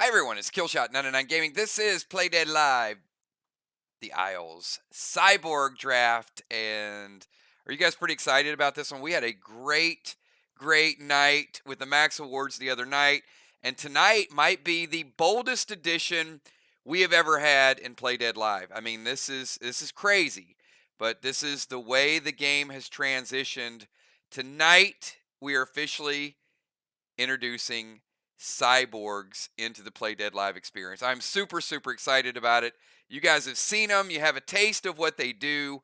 Hi everyone, it's Killshot99 Gaming. This is Play Dead Live, the Isles Cyborg draft. And are you guys pretty excited about this one? We had a great night with the Max Awards the other night. And tonight might be the boldest edition we have ever had in Play Dead Live. I mean, this is crazy, but this is the way the game has transitioned. Tonight, we are officially introducing cyborgs into the Play Dead Live experience. I'm super excited about it. You guys have seen them. You have a taste of what they do.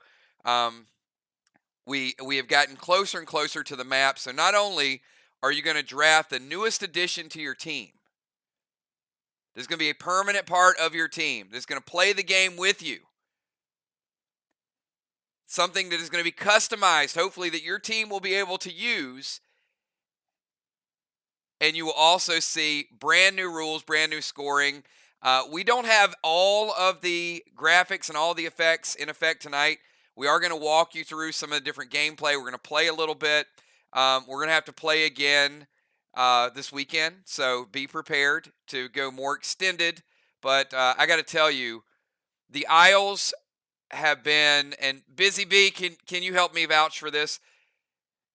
We have gotten closer and closer to the map. So not only are you going to draft the newest addition to your team, there's going to be a permanent part of your team that's going to play the game with you. Something that is going to be customized, hopefully, that your team will be able to use. And you will also see brand new rules, brand new scoring. We don't have all of the graphics and all the effects in effect tonight. We are going to walk you through some of the different gameplay. We're going to play a little bit. We're going to have to play again this weekend, so be prepared to go more extended. But I got to tell you, the Isles have been, and Busy Bee, can you help me vouch for this?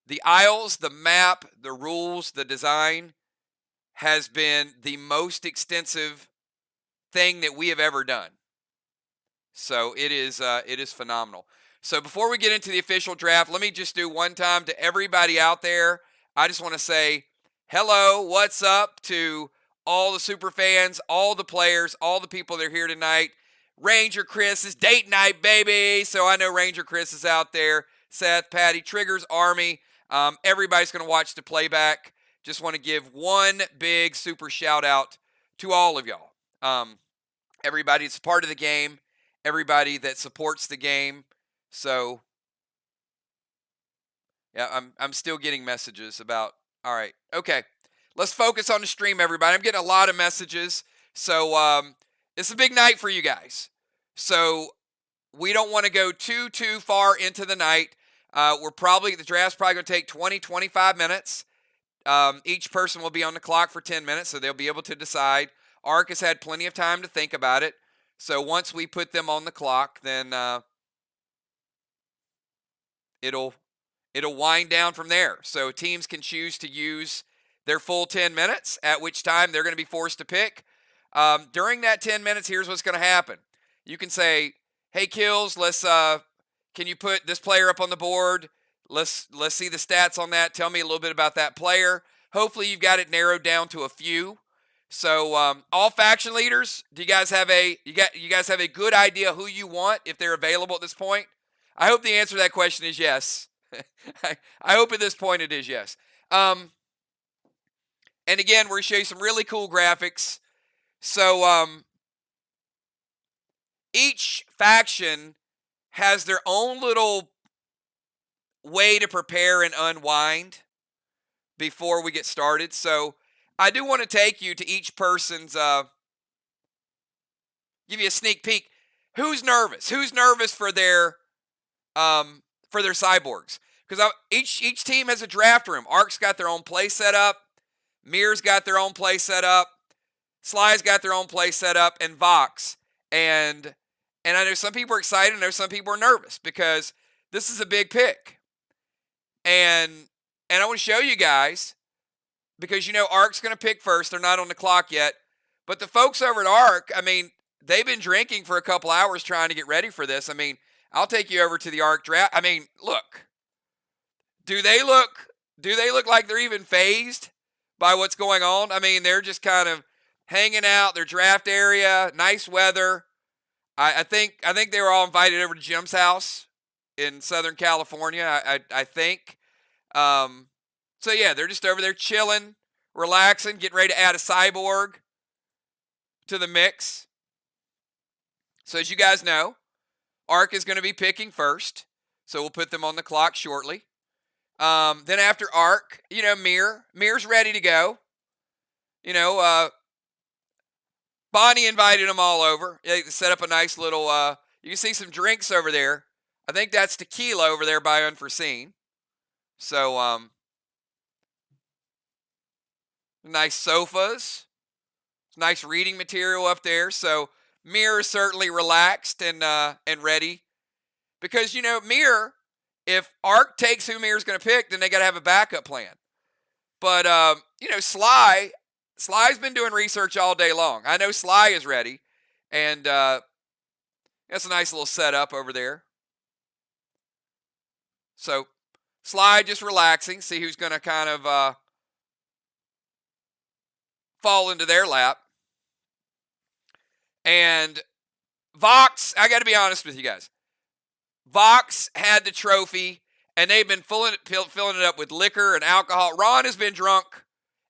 The Isles, the map, the rules, the design has been the most extensive thing that we have ever done. So it is phenomenal. So before we get into the official draft, let me just do one time to everybody out there. I just want to say hello, what's up to all the super fans, all the players, all the people that are here tonight. Ranger Chris is date night, baby. So I know Ranger Chris is out there. Seth, Patty, Triggers, Army. Everybody's going to watch the playback. Just want to give one big super shout out to all of y'all. Everybody that's part of the game, everybody that supports the game. So, yeah, I'm still getting messages about, all right, okay. Let's focus on the stream, everybody. I'm getting a lot of messages. So, it's a big night for you guys. So, we don't want to go too far into the night. The draft's probably going to take 20-25 minutes. Each person will be on the clock for 10 minutes, so they'll be able to decide. Ark has had plenty of time to think about it. So once we put them on the clock, then it'll wind down from there. So teams can choose to use their full 10 minutes, at which time they're going to be forced to pick. During that 10 minutes, here's what's going to happen. You can say, hey, Kills, can you put this player up on the board? Let's see the stats on that. Tell me a little bit about that player. Hopefully you've got it narrowed down to a few. So all faction leaders, do you guys have a good idea who you want if they're available at this point? I hope the answer to that question is yes. I hope at this point it is yes. And again, we're going to show you some really cool graphics. So each faction has their own little way to prepare and unwind before we get started. So I do want to take you to each person's, give you a sneak peek. Who's nervous? Who's nervous for their cyborgs? Because each team has a draft room. Ark's got their own play set up. Mir's got their own play set up. Sly's got their own play set up, and Vox. And I know some people are excited. I know some people are nervous because this is a big pick. And I want to show you guys, because you know Ark's going to pick first. They're not on the clock yet. But the folks over at Ark, I mean, they've been drinking for a couple hours trying to get ready for this. I mean, I'll take you over to the Ark draft. I mean, look. Do they look like they're even fazed by what's going on? I mean, they're just kind of hanging out, their draft area, nice weather. I think they were all invited over to Jim's house in Southern California, I think. So yeah, they're just over there chilling, relaxing, getting ready to add a cyborg to the mix. So as you guys know, Ark is going to be picking first. So we'll put them on the clock shortly. Then after Ark, you know, Mir's ready to go. You know, Bonnie invited them all over. They set up a nice little, you can see some drinks over there. I think that's tequila over there by Unforeseen. So, nice sofas. Nice reading material up there. So Mirror is certainly relaxed and ready. Because, you know, Mirror, if Ark takes who Mirror's going to pick, then they got to have a backup plan. But, you know, Sly's been doing research all day long. I know Sly is ready. And that's a nice little setup over there. So Sly just relaxing, see who's going to kind of fall into their lap. And Vox, I got to be honest with you guys. Vox had the trophy, and they've been filling it up with liquor and alcohol. Ron has been drunk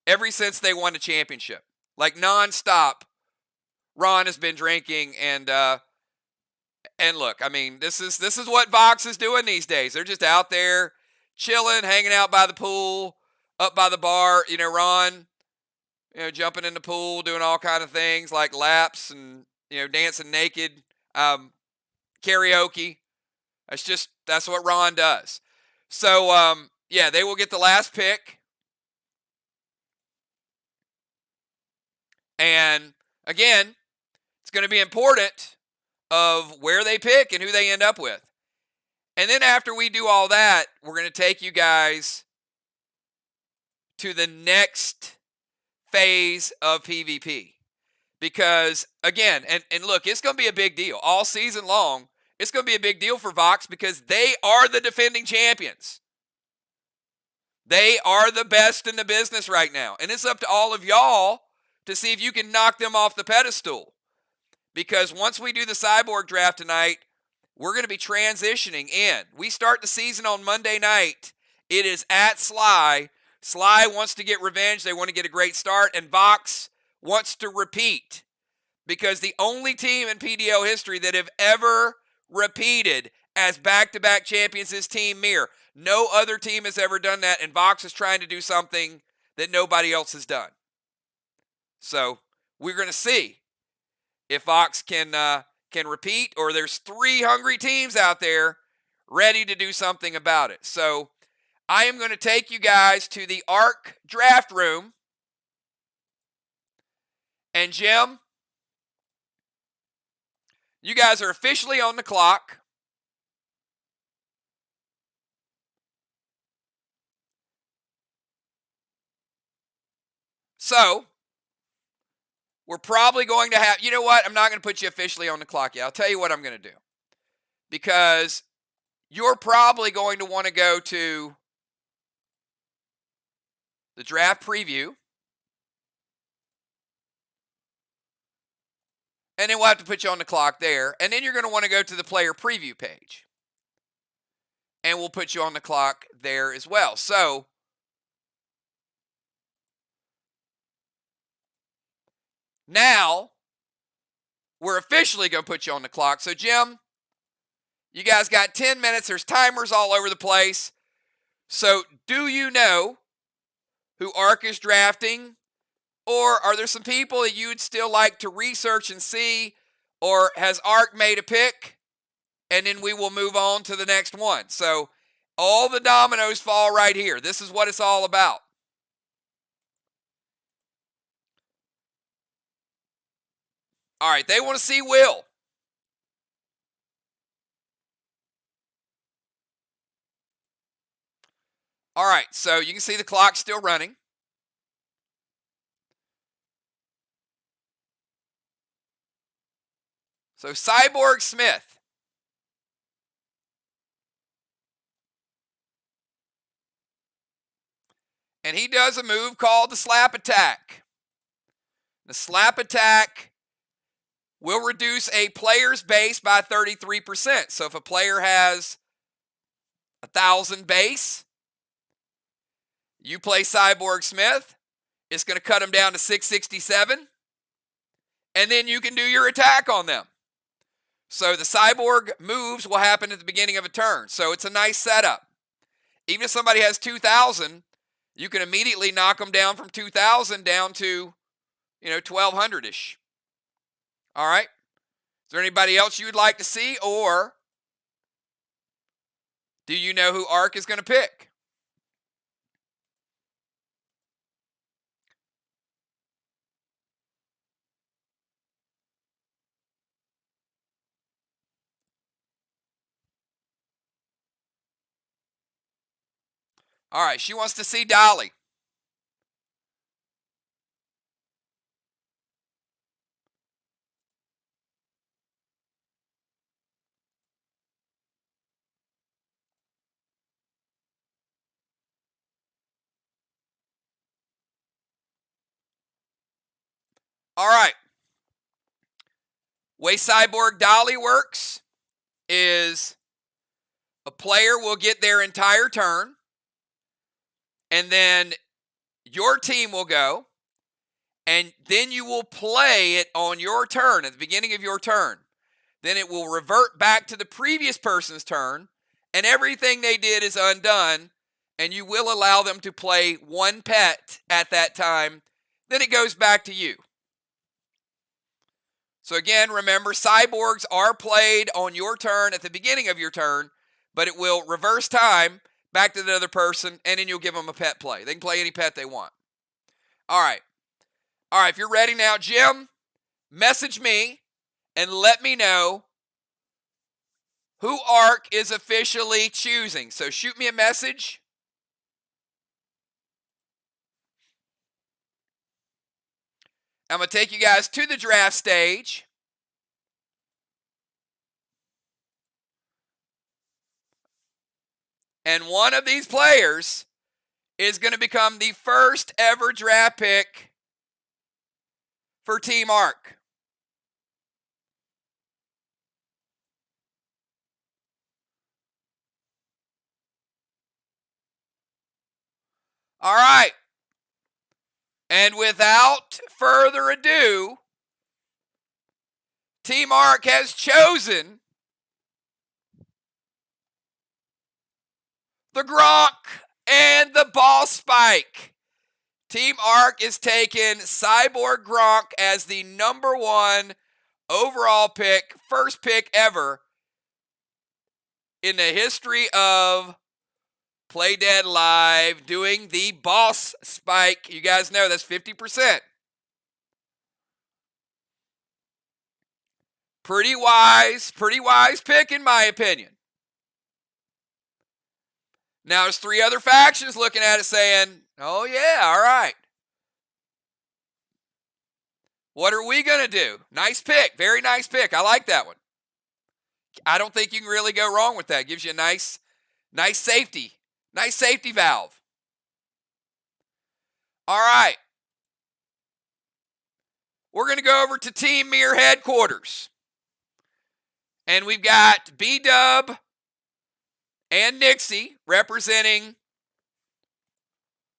ever since they won the championship. Like nonstop, Ron has been drinking, and look, I mean, this is what Vox is doing these days. They're just out there chilling, hanging out by the pool, up by the bar. You know, Ron, you know, jumping in the pool, doing all kind of things like laps and, you know, dancing naked, karaoke. That's what Ron does. So, yeah, they will get the last pick. And again, it's going to be important of where they pick and who they end up with. And then after we do all that, we're going to take you guys to the next phase of PvP. Because, again, and look, it's going to be a big deal. All season long, it's going to be a big deal for Vox because they are the defending champions. They are the best in the business right now. And it's up to all of y'all to see if you can knock them off the pedestal. Because once we do the Cyborg draft tonight, we're going to be transitioning in. We start the season on Monday night. It is at Sly. Sly wants to get revenge. They want to get a great start. And Vox wants to repeat. Because the only team in PDO history that have ever repeated as back-to-back champions is Team Mirror. No other team has ever done that, and Vox is trying to do something that nobody else has done. So we're going to see if Vox can repeat, or there's 3 hungry teams out there ready to do something about it. So I am going to take you guys to the Ark draft room. And Jim, you guys are officially on the clock. So, we're probably going to have, you know what? I'm not going to put you officially on the clock yet. I'll tell you what I'm going to do. Because you're probably going to want to go to the draft preview. And then we'll have to put you on the clock there. And then you're going to want to go to the player preview page. And we'll put you on the clock there as well. So, now, we're officially going to put you on the clock. So, Jim, you guys got 10 minutes. There's timers all over the place. So, do you know who Ark is drafting? Or are there some people that you'd still like to research and see? Or has Ark made a pick? And then we will move on to the next one. So all the dominoes fall right here. This is what it's all about. All right, they want to see Will. All right, so you can see the clock still running. So Cyborg Smith. And he does a move called the slap attack. The slap attack will reduce a player's base by 33%. So if a player has 1,000 base, you play Cyborg Smith, it's going to cut them down to 667. And then you can do your attack on them. So the Cyborg moves will happen at the beginning of a turn. So it's a nice setup. Even if somebody has 2,000, you can immediately knock them down from 2,000 down to, 1,200-ish. All right? Is there anybody else you would like to see, or do you know who Ark is going to pick? All right, she wants to see Dolly. All right. Way Cyborg Dolly works is a player will get their entire turn, and then your team will go, and then you will play it on your turn at the beginning of your turn. Then it will revert back to the previous person's turn, and everything they did is undone, and you will allow them to play one pet at that time. Then it goes back to you. So again, remember, cyborgs are played on your turn at the beginning of your turn, but it will reverse time back to the other person, and then you'll give them a pet play. They can play any pet they want. All right. All right, if you're ready now, Jim, message me and let me know who ARC is officially choosing. So shoot me a message. I'm going to take you guys to the draft stage. And one of these players is going to become the first ever draft pick for Team ARC. All right. And without further ado, Team ARC has chosen the Gronk and the Ball Spike. Team ARC is taking Cyborg Gronk as the #1 overall pick, first pick ever in the history of Play Dead Live, doing the Boss Spike. You guys know that's 50%. Pretty wise pick in my opinion. Now there's 3 other factions looking at it saying, oh yeah, all right. What are we going to do? Nice pick, very nice pick. I like that one. I don't think you can really go wrong with that. It gives you a nice safety. Nice safety valve. All right. We're going to go over to Team Mir headquarters. And we've got B-Dub and Nixie representing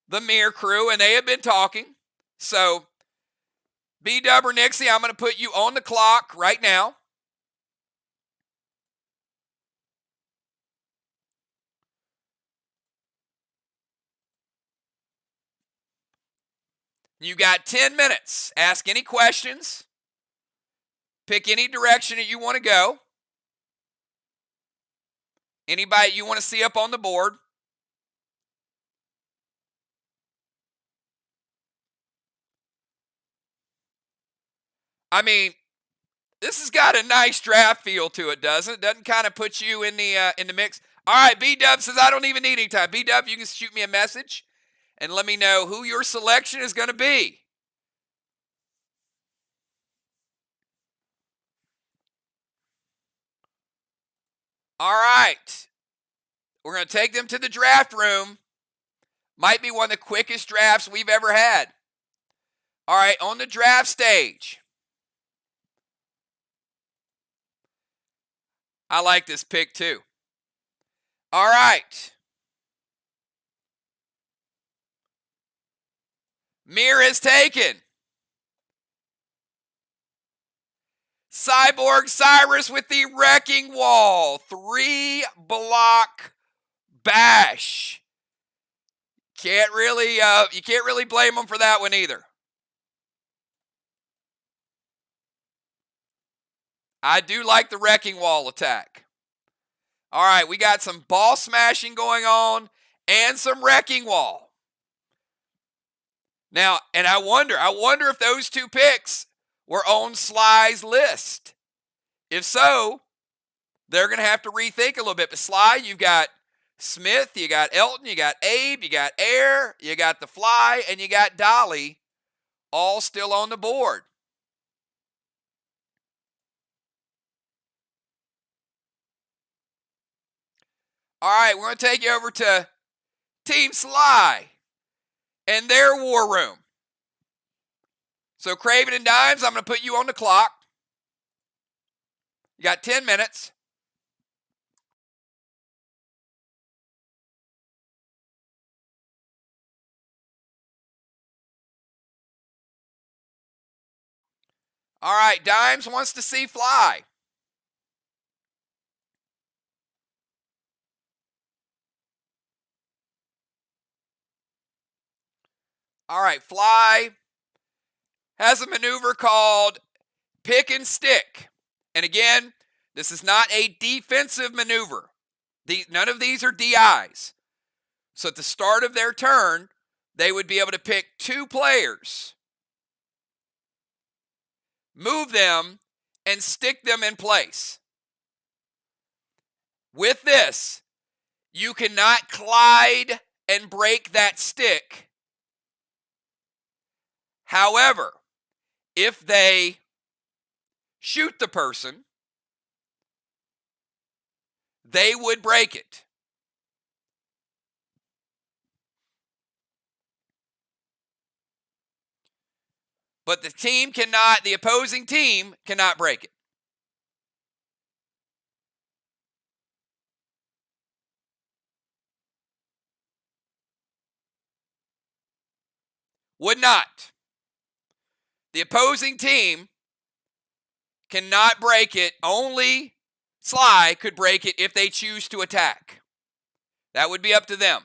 the Mir crew, and they have been talking. So, B-Dub or Nixie, I'm going to put you on the clock right now. You got 10 minutes. Ask any questions. Pick any direction that you want to go. Anybody you want to see up on the board. I mean, this has got a nice draft feel to it, doesn't it? Doesn't kind of put you in the mix. All right, B-Dub says I don't even need any time. B-Dub, you can shoot me a message and let me know who your selection is going to be. All right. We're going to take them to the draft room. Might be one of the quickest drafts we've ever had. All right, on the draft stage. I like this pick too. All right. Mir has taken Cyborg Cyrus with the Wrecking Wall. 3-block bash. You can't really blame them for that one either. I do like the Wrecking Wall attack. All right, we got some ball smashing going on and some Wrecking Wall. Now, and I wonder if those 2 picks were on Sly's list. If so, they're going to have to rethink a little bit. But Sly, you've got Smith, you got Elton, you got Abe, you got Air, you got the Fly, and you got Dolly, all still on the board. All right, we're going to take you over to Team Sly and their war room. So Craven and Dimes, I'm going to put you on the clock. You got 10 minutes. All right, Dimes wants to see Fly. All right, Fly has a maneuver called pick and stick. And again, this is not a defensive maneuver. None of these are DIs. So at the start of their turn, they would be able to pick 2 players, move them, and stick them in place. With this, you cannot glide and break that stick. However, if they shoot the person, they would break it. But the opposing team cannot break it. Would not. The opposing team cannot break it. Only Sly could break it if they choose to attack. That would be up to them.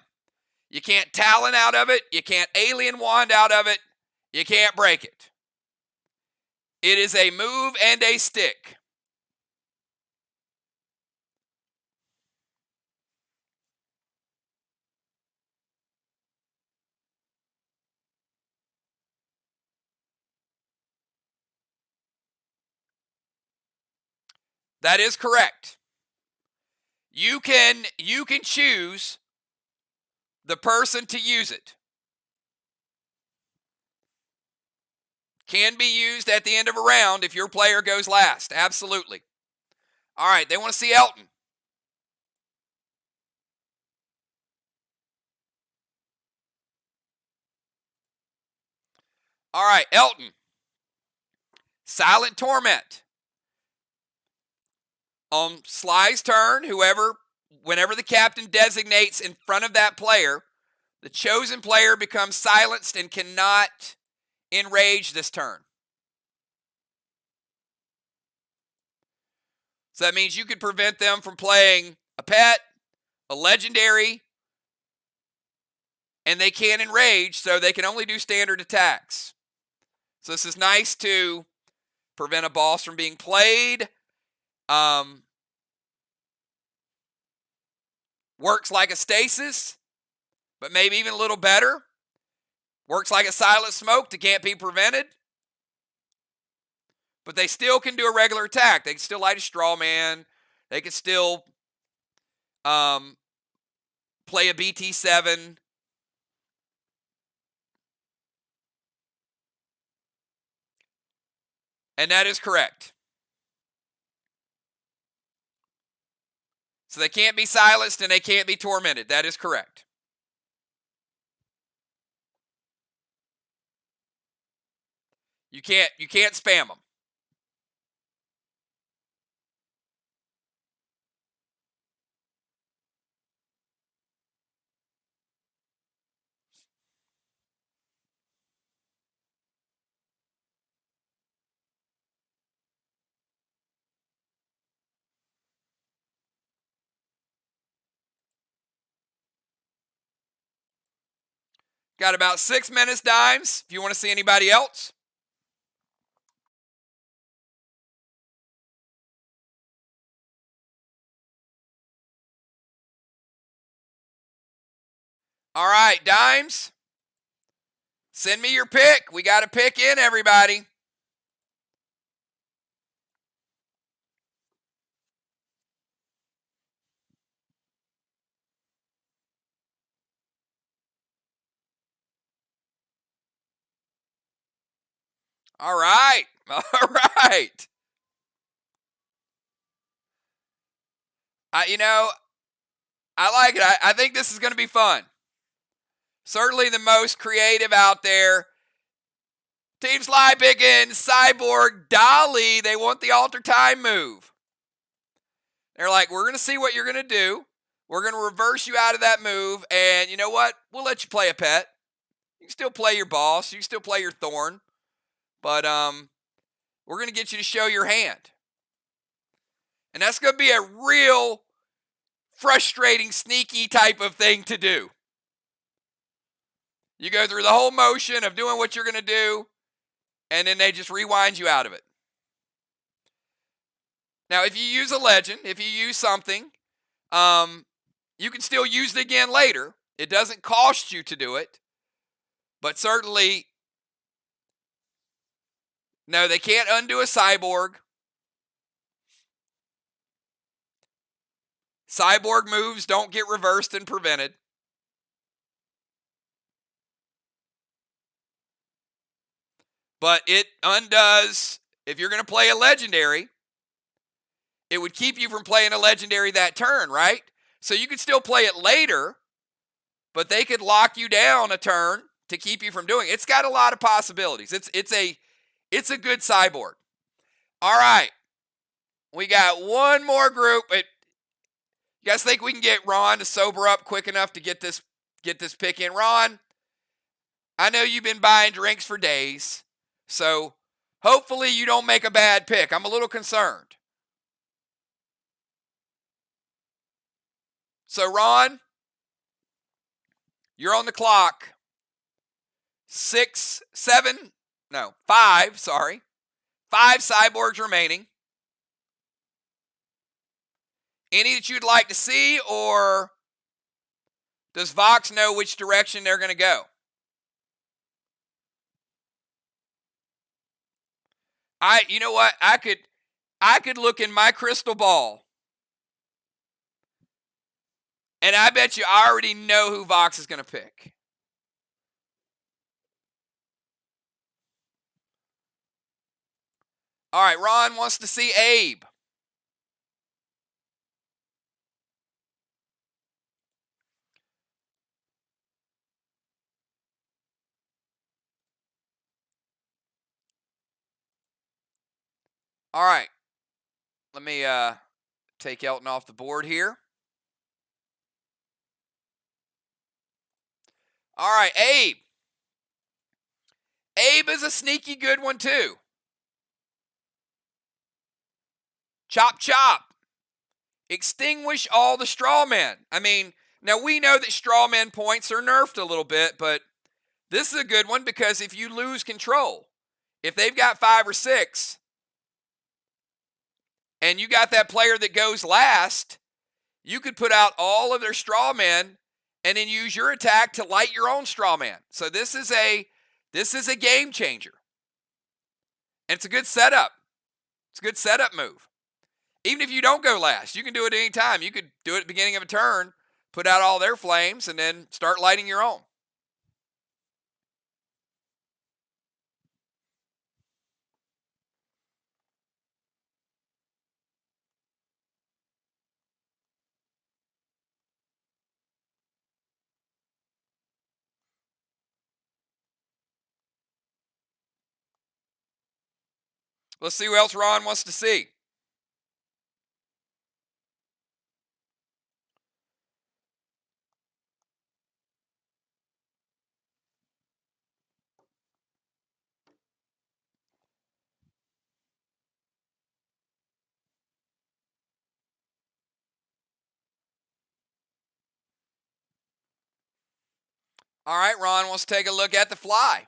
You can't Talon out of it. You can't Alien Wand out of it. You can't break it. It is a move and a stick. That is correct. You can choose the person to use it. Can be used at the end of a round if your player goes last. Absolutely. All right, they want to see Elton. All right, Elton. Silent Torment. On Sly's turn, whenever the captain designates in front of that player, the chosen player becomes silenced and cannot enrage this turn. So that means you could prevent them from playing a pet, a legendary, and they can't enrage, so they can only do standard attacks. So this is nice to prevent a boss from being played. Works like a stasis, but maybe even a little better. Works like a silent smoke that can't be prevented. But they still can do a regular attack. They can still light a straw man. They can still play a BT7. And that is correct. So they can't be silenced and they can't be tormented. That is correct. You can't spam them. Got about 6 minutes, Dimes, if you want to see anybody else. All right, Dimes. Send me your pick. We got to pick in, everybody. All right. All right. I like it. I think this is going to be fun. Certainly the most creative out there. Team Sly picking Cyborg Dolly. They want the alter time move. They're like, we're going to see what you're going to do. We're going to reverse you out of that move. And you know what? We'll let you play a pet. You can still play your boss. You can still play your thorn. But we're going to get you to show your hand. And that's going to be a real frustrating, sneaky type of thing to do. You go through the whole motion of doing what you're going to do, and then they just rewind you out of it. Now, if you use a legend, if you use something, you can still use it again later. It doesn't cost you to do it. But certainly, no, they can't undo a cyborg. Cyborg moves don't get reversed and prevented. But it undoes, if you're going to play a legendary, it would keep you from playing a legendary that turn, right? So you could still play it later, but they could lock you down a turn to keep you from doing it. It's got a lot of possibilities. It's a good cyborg. All right. We got one more group. You guys think we can get Ron to sober up quick enough to get this pick in? Ron, I know you've been buying drinks for days, so hopefully you don't make a bad pick. I'm a little concerned. So, Ron, you're on the clock. 5 cyborgs remaining. Any that you'd like to see, or does Vox know which direction they're going to go? You know what? I could look in my crystal ball, and I bet you I already know who Vox is going to pick. All right, Ron wants to see Abe. All right. Let me take Elton off the board here. All right, Abe. Abe is a sneaky good one too. Chop, chop. Extinguish all the straw men. I mean, now we know that straw men points are nerfed a little bit, but this is a good one because if you lose control, if they've got 5 or 6, and you got that player that goes last, you could put out all of their straw men and then use your attack to light your own straw man. So this is a game changer. And it's a good setup. It's a good setup move. Even if you don't go last, you can do it any time. You could do it at the beginning of a turn, put out all their flames, and then start lighting your own. Let's see who else Ron wants to see. All right, Ron wants to take a look at the fly.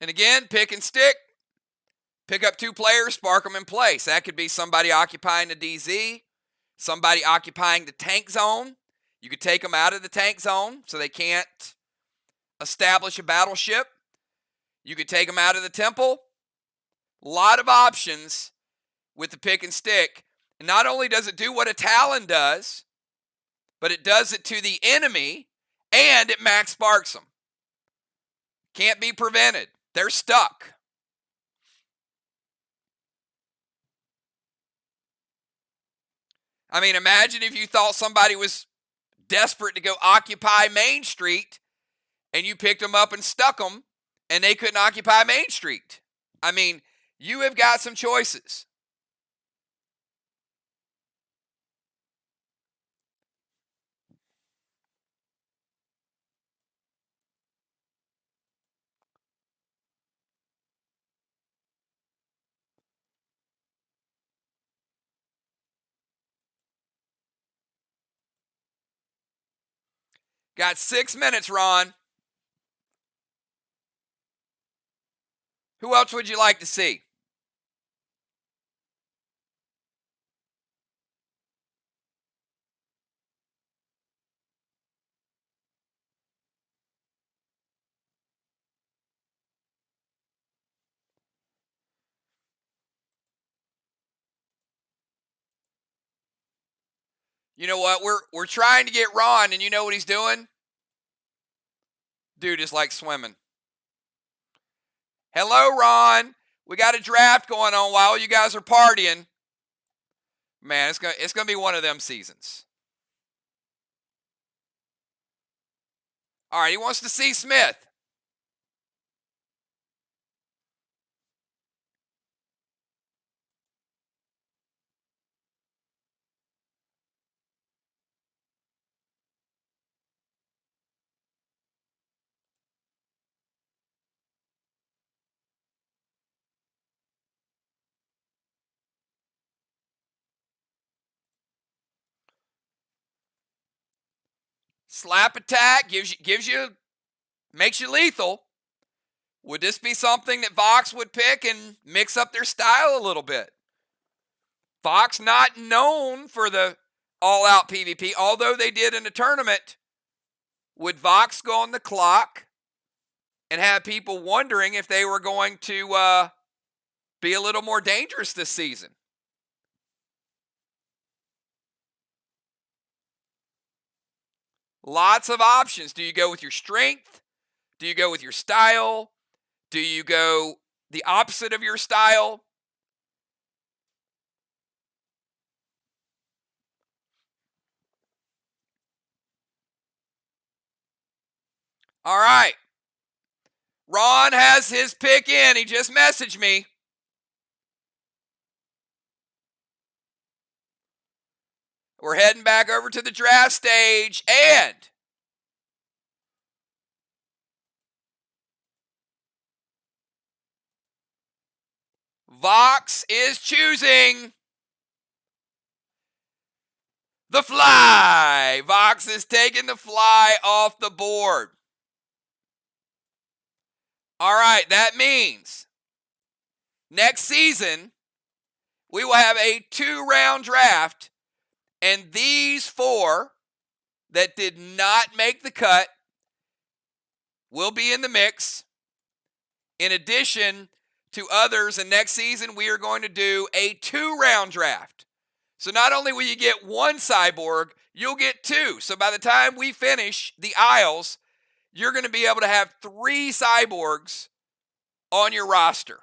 And again, pick and stick. Pick up 2 players, spark them in place. That could be somebody occupying the DZ, somebody occupying the tank zone. You could take them out of the tank zone so they can't establish a battleship. You could take them out of the temple. A lot of options with the pick and stick. And not only does it do what a Talon does, but it does it to the enemy, and it max sparks them. Can't be prevented. They're stuck. I mean, imagine if you thought somebody was desperate to go occupy Main Street and you picked them up and stuck them and they couldn't occupy Main Street. I mean, you have got some choices. Got 6 minutes, Ron. Who else would you like to see? You know what? We're trying to get Ron, and you know what he's doing? Dude is like swimming. Hello, Ron. We got a draft going on while you guys are partying. Man, it's gonna be one of them seasons. All right, he wants to see Smith. Slap attack makes you lethal. Would this be something that Vox would pick and mix up their style a little bit? Vox not known for the all-out PvP, although they did in the tournament. Would Vox go on the clock and have people wondering if they were going to be a little more dangerous this season? Lots of options. Do you go with your strength? Do you go with your style? Do you go the opposite of your style? All right. Ron has his pick in. He just messaged me. We're heading back over to the draft stage, and Vox is choosing the fly. Vox is taking the fly off the board. All right, that means next season we will have a 2-round draft, and these 4 that did not make the cut will be in the mix. In addition to others, and next season we are going to do a 2-round draft. So not only will you get 1 cyborg, you'll get 2. So by the time we finish the Isles, you're going to be able to have 3 cyborgs on your roster.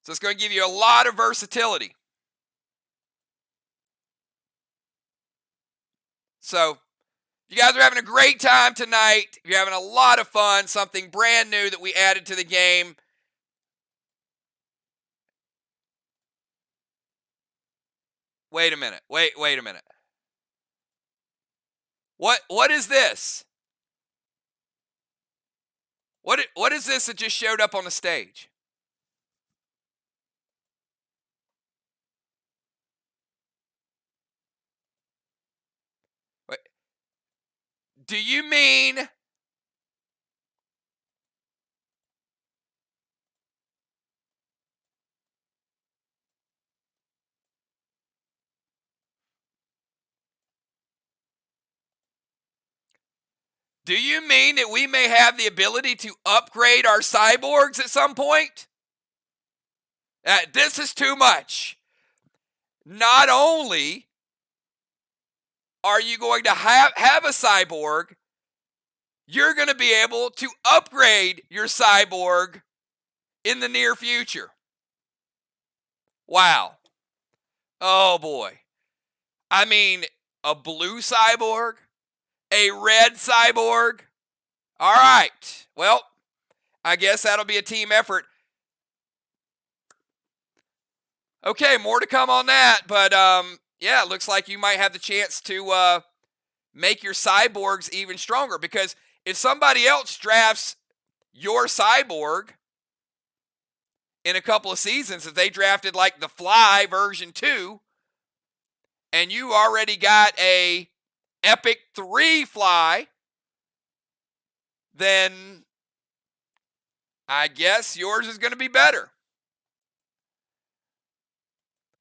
So it's going to give you a lot of versatility. So you guys are having a great time tonight. You're having a lot of fun, something brand new that we added to the game. Wait a minute. Wait a minute. What is this? What is this that just showed up on the stage? Wait, do you mean Do you mean that we may have the ability to upgrade our cyborgs at some point? This is too much. Not only are you going to have a cyborg, you're going to be able to upgrade your cyborg in the near future. Wow. Oh boy. I mean, a blue cyborg, a red cyborg. All right. Well, I guess that'll be a team effort. Okay, more to come on that, but yeah, it looks like you might have the chance to make your cyborgs even stronger, because if somebody else drafts your cyborg in a couple of seasons, if they drafted like the Fly version 2, and you already got a Epic 3 Fly, then I guess yours is going to be better.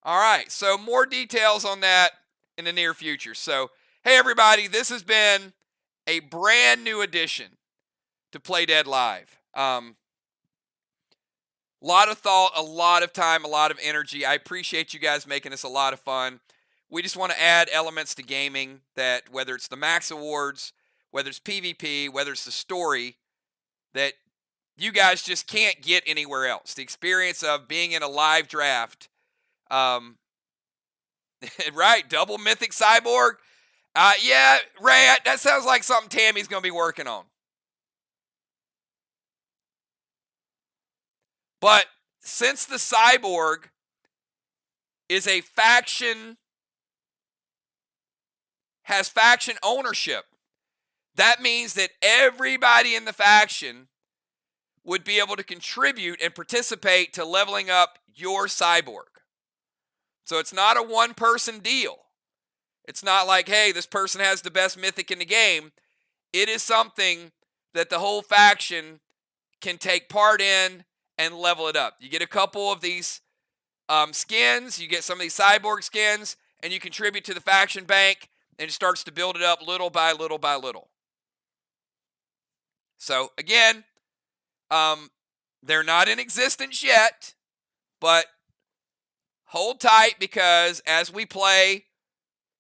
All right, so more details on that in the near future. So, hey everybody, this has been a brand new addition to Play Dead Live. A lot of thought, a lot of time, a lot of energy. I appreciate you guys making this a lot of fun. We just want to add elements to gaming that, whether it's the Max Awards, whether it's PvP, whether it's the story, that you guys just can't get anywhere else. The experience of being in a live draft. Right, double mythic cyborg. Yeah, Ray, that sounds like something Tammy's going to be working on. But since the cyborg is a faction, has faction ownership, that means that everybody in the faction would be able to contribute and participate to leveling up your cyborg. So it's not a one-person deal. It's not like, hey, this person has the best mythic in the game. It is something that the whole faction can take part in and level it up. You get a couple of these skins, you get some of these cyborg skins, and you contribute to the faction bank, and it starts to build it up little by little by little. So, again, they're not in existence yet, but hold tight, because as we play,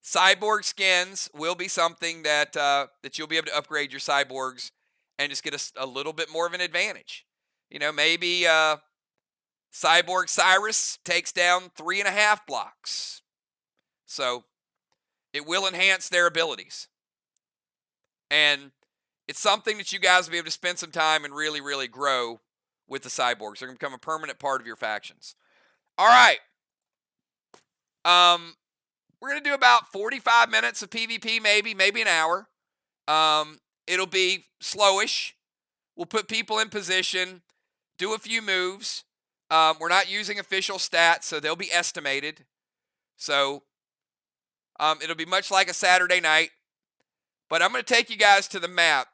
cyborg skins will be something that that you'll be able to upgrade your cyborgs and just get a little bit more of an advantage. You know, maybe Cyborg Cyrus takes down 3.5 blocks. So it will enhance their abilities. And it's something that you guys will be able to spend some time and really, really grow with the cyborgs. They're going to become a permanent part of your factions. All right. We're going to do about 45 minutes of PvP, maybe an hour. It'll be slowish. We'll put people in position, do a few moves. We're not using official stats, so they'll be estimated. So it'll be much like a Saturday night. But I'm going to take you guys to the map.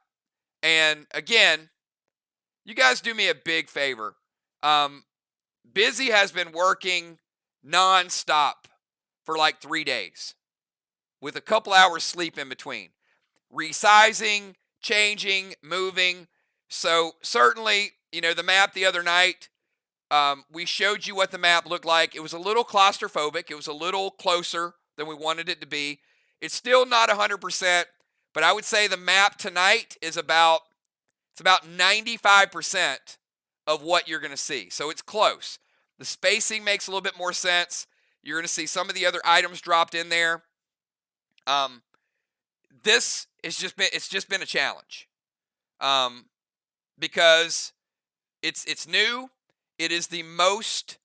And again, you guys do me a big favor. Busy has been working nonstop for like 3 days with a couple hours sleep in between. Resizing, changing, moving. So certainly, you know, the map the other night, we showed you what the map looked like. It was a little claustrophobic. It was a little closer than we wanted it to be. It's still not 100%, but I would say the map tonight is about 95% of what you're going to see. So it's close. The spacing makes a little bit more sense. You're going to see some of the other items dropped in there. This is just been a challenge. Because it's new. It is the most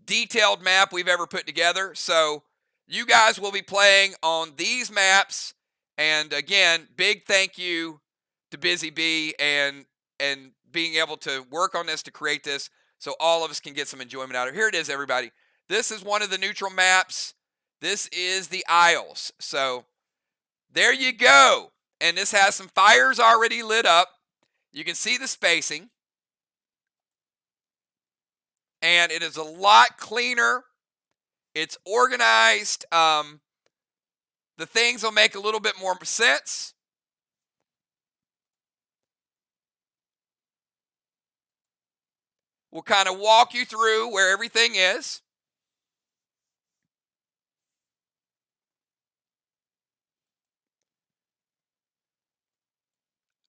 detailed map we've ever put together. So you guys will be playing on these maps. And again, big thank you to Busy Bee and being able to work on this to create this so all of us can get some enjoyment out of it. Here it is, everybody. This is one of the neutral maps. This is the Isles. So there you go. And this has some fires already lit up. You can see the spacing. And it is a lot cleaner. It's organized. The things will make a little bit more sense. We'll kind of walk you through where everything is.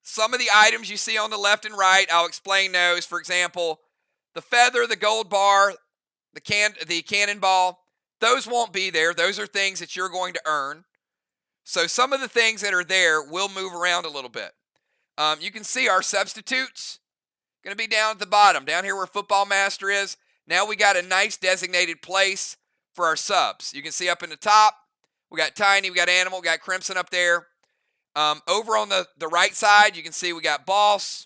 Some of the items you see on the left and right, I'll explain those. For example, the feather, the gold bar, the cannonball, those won't be there. Those are things that you're going to earn. So some of the things that are there will move around a little bit. You can see our substitutes going to be down at the bottom, down here where Football Master is. Now we got a nice designated place for our subs. You can see up in the top, we got Tiny, we got Animal, we got Crimson up there. Over on the right side, you can see we got Boss,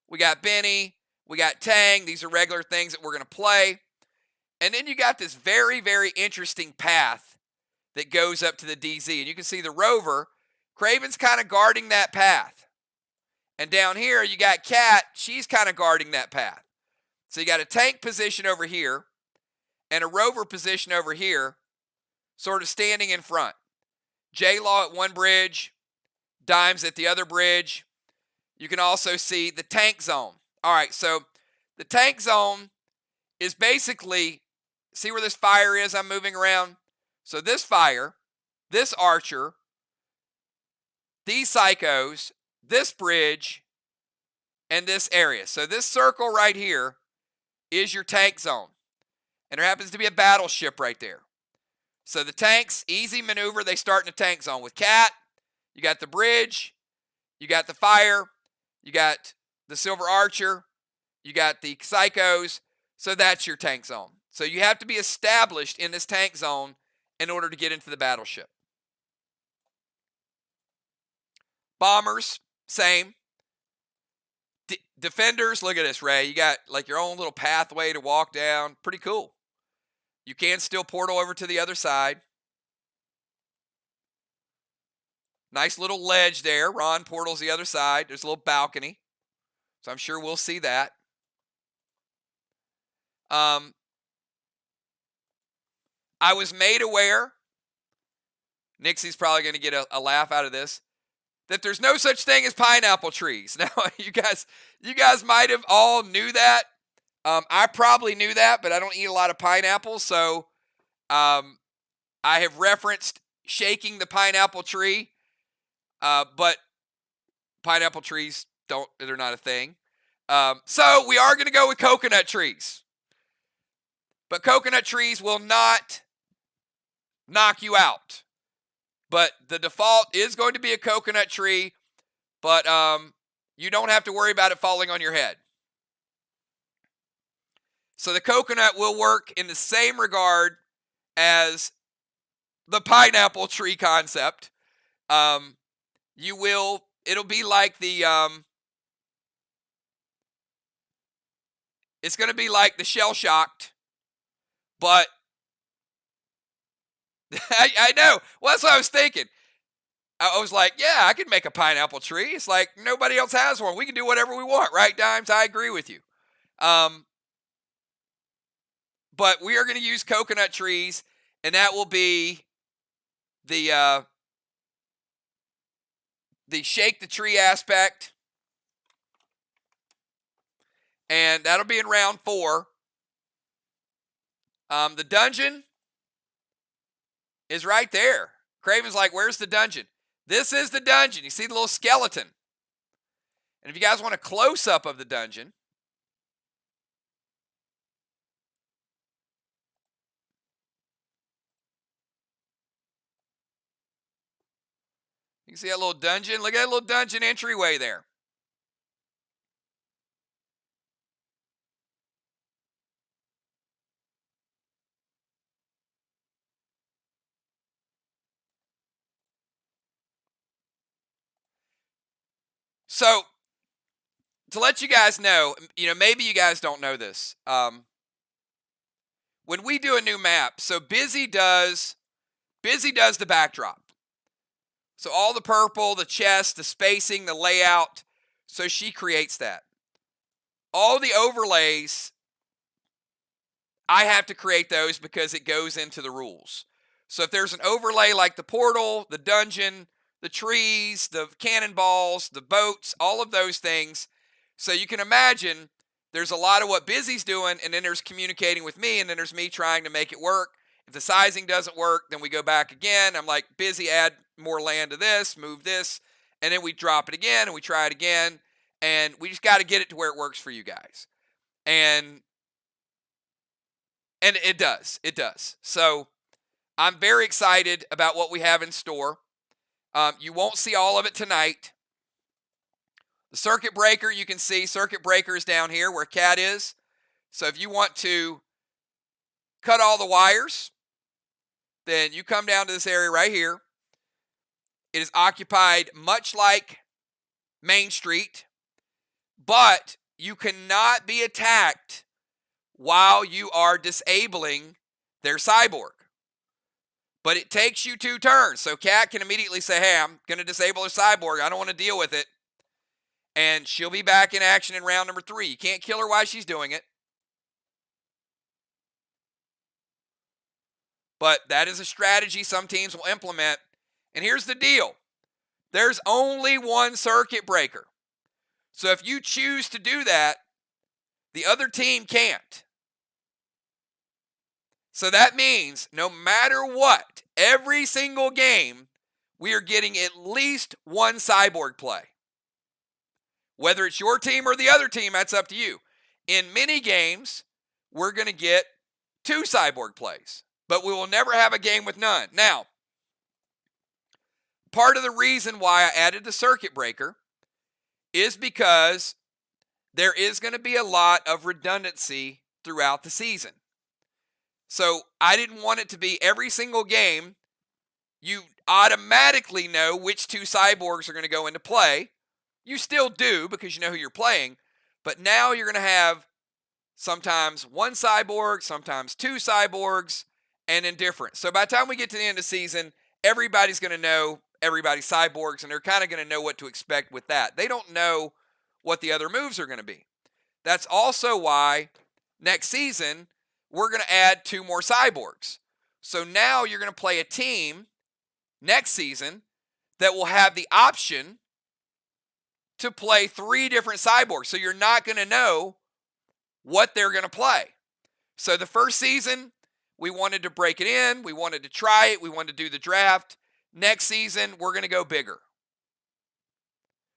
we got Benny, we got Tang. These are regular things that we're going to play. And then you got this very, very interesting path that goes up to the DZ. And you can see the Rover. Craven's kind of guarding that path. And down here, you got Cat. She's kind of guarding that path. So you got a tank position over here and a Rover position over here, sort of standing in front. J-Law at one bridge, Dimes at the other bridge. You can also see the tank zone. All right, so the tank zone is basically, see where this fire is I'm moving around? So this fire, this archer, these psychos, this bridge, and this area. So this circle right here is your tank zone. And there happens to be a battleship right there. So the tanks, easy maneuver, they start in the tank zone. With Cat, you got the bridge, you got the fire, you got the Silver Archer, you got the psychos. So that's your tank zone. So you have to be established in this tank zone in order to get into the battleship. Bombers, same. Defenders, look at this, Ray. You got like your own little pathway to walk down. Pretty cool. You can still portal over to the other side. Nice little ledge there. Ron portals the other side. There's a little balcony. So I'm sure we'll see that. I was made aware, Nixie's probably going to get a laugh out of this, that there's no such thing as pineapple trees. Now, you guys might have all knew that. I probably knew that, but I don't eat a lot of pineapples, so I have referenced shaking the pineapple tree, but pineapple trees they're not a thing. So we are going to go with coconut trees. But coconut trees will not knock you out. But the default is going to be a coconut tree, but you don't have to worry about it falling on your head. So the coconut will work in the same regard as the pineapple tree concept. It'll be like it's going to be like the shell-shocked, but I know. Well, that's what I was thinking. I was like, yeah, I could make a pineapple tree. It's like nobody else has one. We can do whatever we want, right, Dimes? I agree with you. But we are going to use coconut trees, and that will be the shake the tree aspect. And that'll be in round 4. The dungeon is right there. Craven's like, where's the dungeon? This is the dungeon. You see the little skeleton. And if you guys want a close-up of the dungeon, you can see that little dungeon. Look at that little dungeon entryway there. So, to let you guys know, maybe you guys don't know this. When we do a new map, so Busy does the backdrop. So all the purple, the chest, the spacing, the layout, so she creates that. All the overlays, I have to create those because it goes into the rules. So if there's an overlay like the portal, the dungeon, the trees, the cannonballs, the boats, all of those things. So you can imagine there's a lot of what Busy's doing, and then there's communicating with me, and then there's me trying to make it work. If the sizing doesn't work, then we go back again. I'm like, Busy, add more land to this, move this, and then we drop it again, and we try it again, and we just got to get it to where it works for you guys. And it does. It does. So I'm very excited about what we have in store. You won't see all of it tonight. The circuit breaker, you can see circuit breaker is down here where Cat is. So if you want to cut all the wires, then you come down to this area right here. It is occupied much like Main Street, but you cannot be attacked while you are disabling their cyborg. But it takes you 2 turns. So Cat can immediately say, hey, I'm going to disable her cyborg. I don't want to deal with it. And she'll be back in action in round number 3. You can't kill her while she's doing it. But that is a strategy some teams will implement. And here's the deal. There's only one circuit breaker. So if you choose to do that, the other team can't. So that means no matter what, every single game, we are getting at least one cyborg play. Whether it's your team or the other team, that's up to you. In many games, we're going to get 2 cyborg plays, but we will never have a game with none. Now, part of the reason why I added the circuit breaker is because there is going to be a lot of redundancy throughout the season. So I didn't want it to be every single game you automatically know which 2 cyborgs are going to go into play. You still do because you know who you're playing, but now you're going to have sometimes 1 cyborg, sometimes 2 cyborgs, and indifferent. So by the time we get to the end of the season, everybody's going to know everybody's cyborgs, and they're kind of going to know what to expect with that. They don't know what the other moves are going to be. That's also why next season, we're going to add 2 more cyborgs. So now you're going to play a team next season that will have the option to play 3 different cyborgs. So you're not going to know what they're going to play. So the first season, we wanted to break it in. We wanted to try it. We wanted to do the draft. Next season, we're going to go bigger.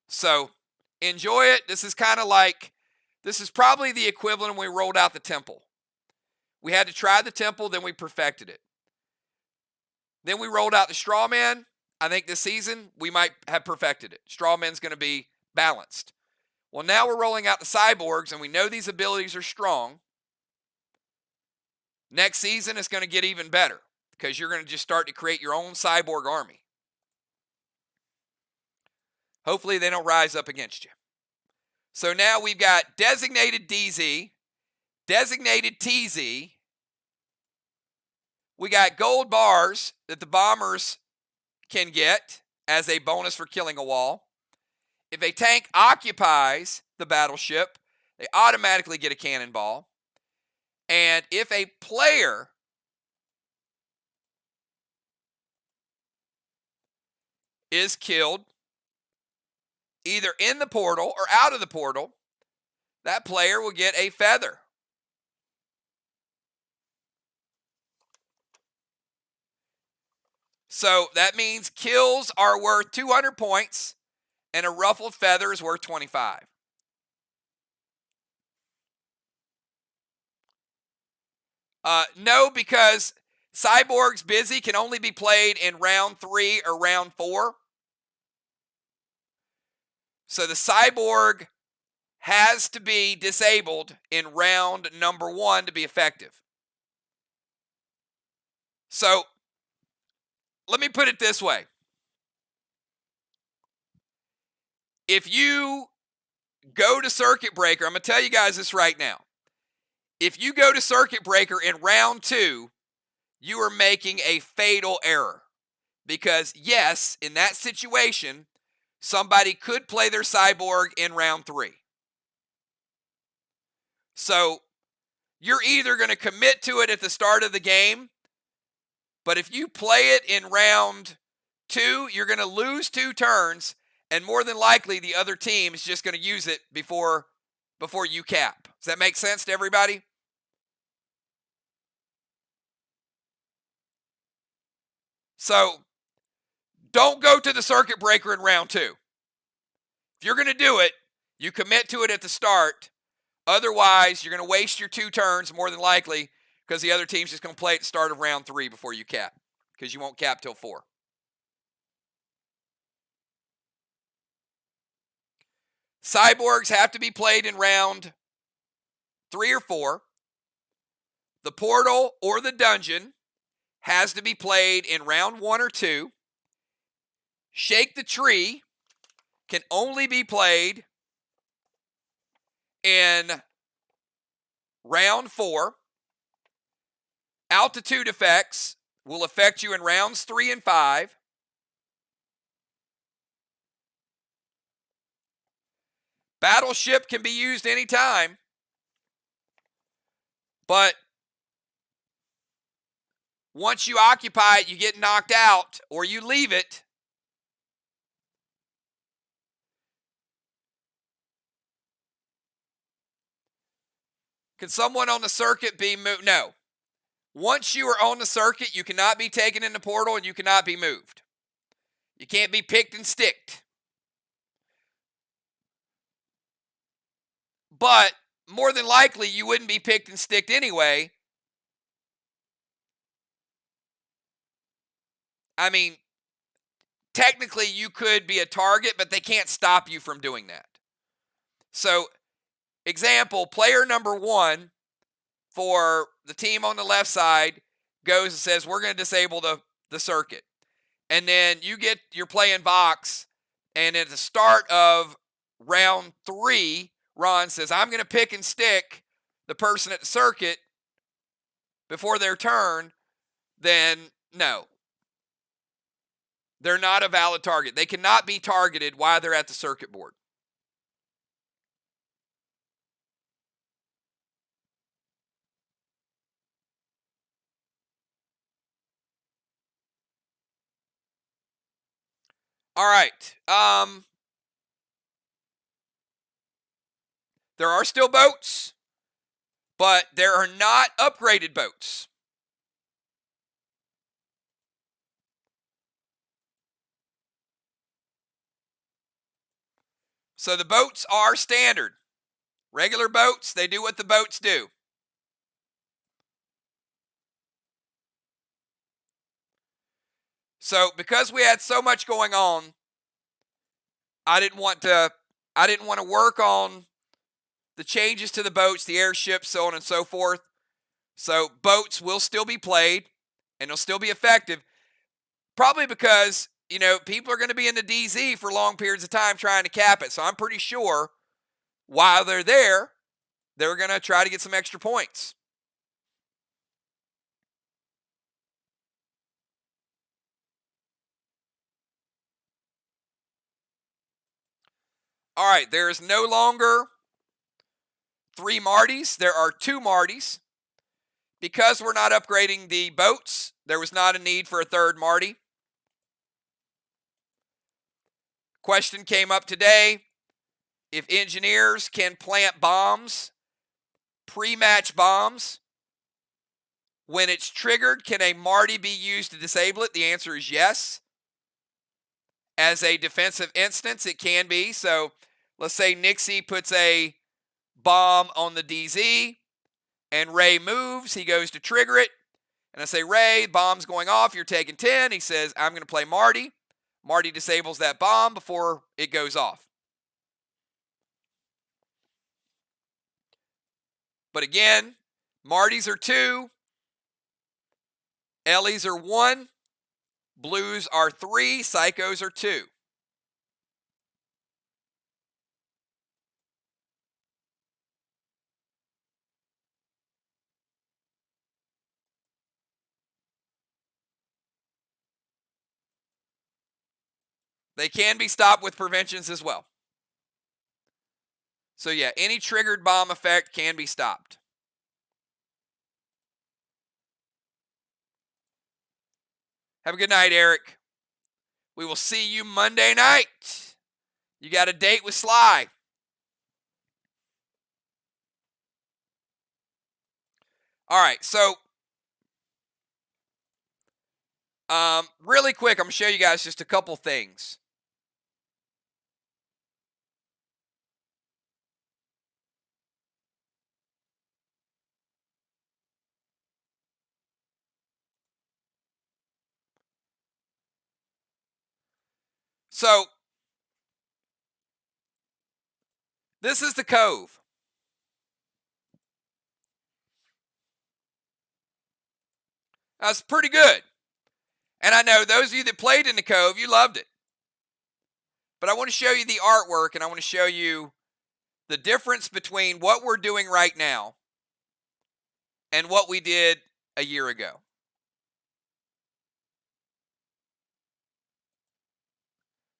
So enjoy it. This is kind of like, this is probably the equivalent when we rolled out the temple. We had to try the temple, then we perfected it. Then we rolled out the straw man. I think this season we might have perfected it. Straw man's going to be balanced. Well, now we're rolling out the cyborgs, and we know these abilities are strong. Next season it's going to get even better because you're going to just start to create your own cyborg army. Hopefully they don't rise up against you. So now we've got designated DZ, designated TZ. We got gold bars that the bombers can get as a bonus for killing a wall. If a tank occupies the battleship, they automatically get a cannonball. And if a player is killed either in the portal or out of the portal, that player will get a feather. So that means kills are worth 200 points and a ruffled feather is worth 25. No, because Cyborg's Busy can only be played in round 3 or round 4. So the Cyborg has to be disabled in round number 1 to be effective. So let me put it this way. If you go to Circuit Breaker, I'm going to tell you guys this right now. If you go to Circuit Breaker in round 2, you are making a fatal error. Because yes, in that situation, somebody could play their Cyborg in round 3. So you're either going to commit to it at the start of the game, but if you play it in round 2, you're going to lose 2 turns, and more than likely the other team is just going to use it before before you cap. Does that make sense to everybody? So don't go to the circuit breaker in round 2. If you're going to do it, you commit to it at the start. Otherwise, you're going to waste your 2 turns more than likely because the other team's just going to play at the start of round 3 before you cap, because you won't cap till 4. Cyborgs have to be played in round 3 or 4. The portal or the dungeon has to be played in round 1 or 2. Shake the tree can only be played in round 4. Altitude effects will affect you in rounds 3 and 5. Battleship can be used anytime, but once you occupy it, you get knocked out or you leave it. Can someone on the circuit be moved? No. Once you are on the circuit, you cannot be taken in the portal and you cannot be moved. You can't be picked and sticked. But more than likely, you wouldn't be picked and sticked anyway. I mean, technically you could be a target, but they can't stop you from doing that. So, example, player number 1 for the team on the left side goes and says, we're going to disable the circuit. And then you're playing Vox, and at the start of round 3, Ron says, I'm going to pick and stick the person at the circuit before their turn. Then no. They're not a valid target. They cannot be targeted while they're at the circuit board. All right. There are still boats, but there are not upgraded boats. So the boats are standard. Regular boats, they do what the boats do. So because we had so much going on, I didn't want to work on the changes to the boats, the airships, so on and so forth. So boats will still be played and they'll still be effective. Probably because, people are going to be in the DZ for long periods of time trying to cap it. So I'm pretty sure while they're there, they're going to try to get some extra points. All right, there is no longer 3 Martys. There are 2 Martys. Because we're not upgrading the boats, there was not a need for a 3rd Marty. Question came up today. If engineers can plant bombs, pre-match bombs, when it's triggered, can a Marty be used to disable it? The answer is yes. As a defensive instance, it can be. So let's say Nixie puts a bomb on the DZ and Ray moves. He goes to trigger it. And I say, Ray, bomb's going off. You're taking 10. He says, I'm going to play Marty. Marty disables that bomb before it goes off. But again, Martys are 2. Ellies are 1. Blues are 3. Psychos are 2. They can be stopped with preventions as well. So yeah, any triggered bomb effect can be stopped. Have a good night, Eric. We will see you Monday night. You got a date with Sly. All right, so really quick, I'm going to show you guys just a couple things. So this is the Cove. That's pretty good. And I know those of you that played in the Cove, you loved it. But I want to show you the artwork, and I want to show you the difference between what we're doing right now and what we did a year ago.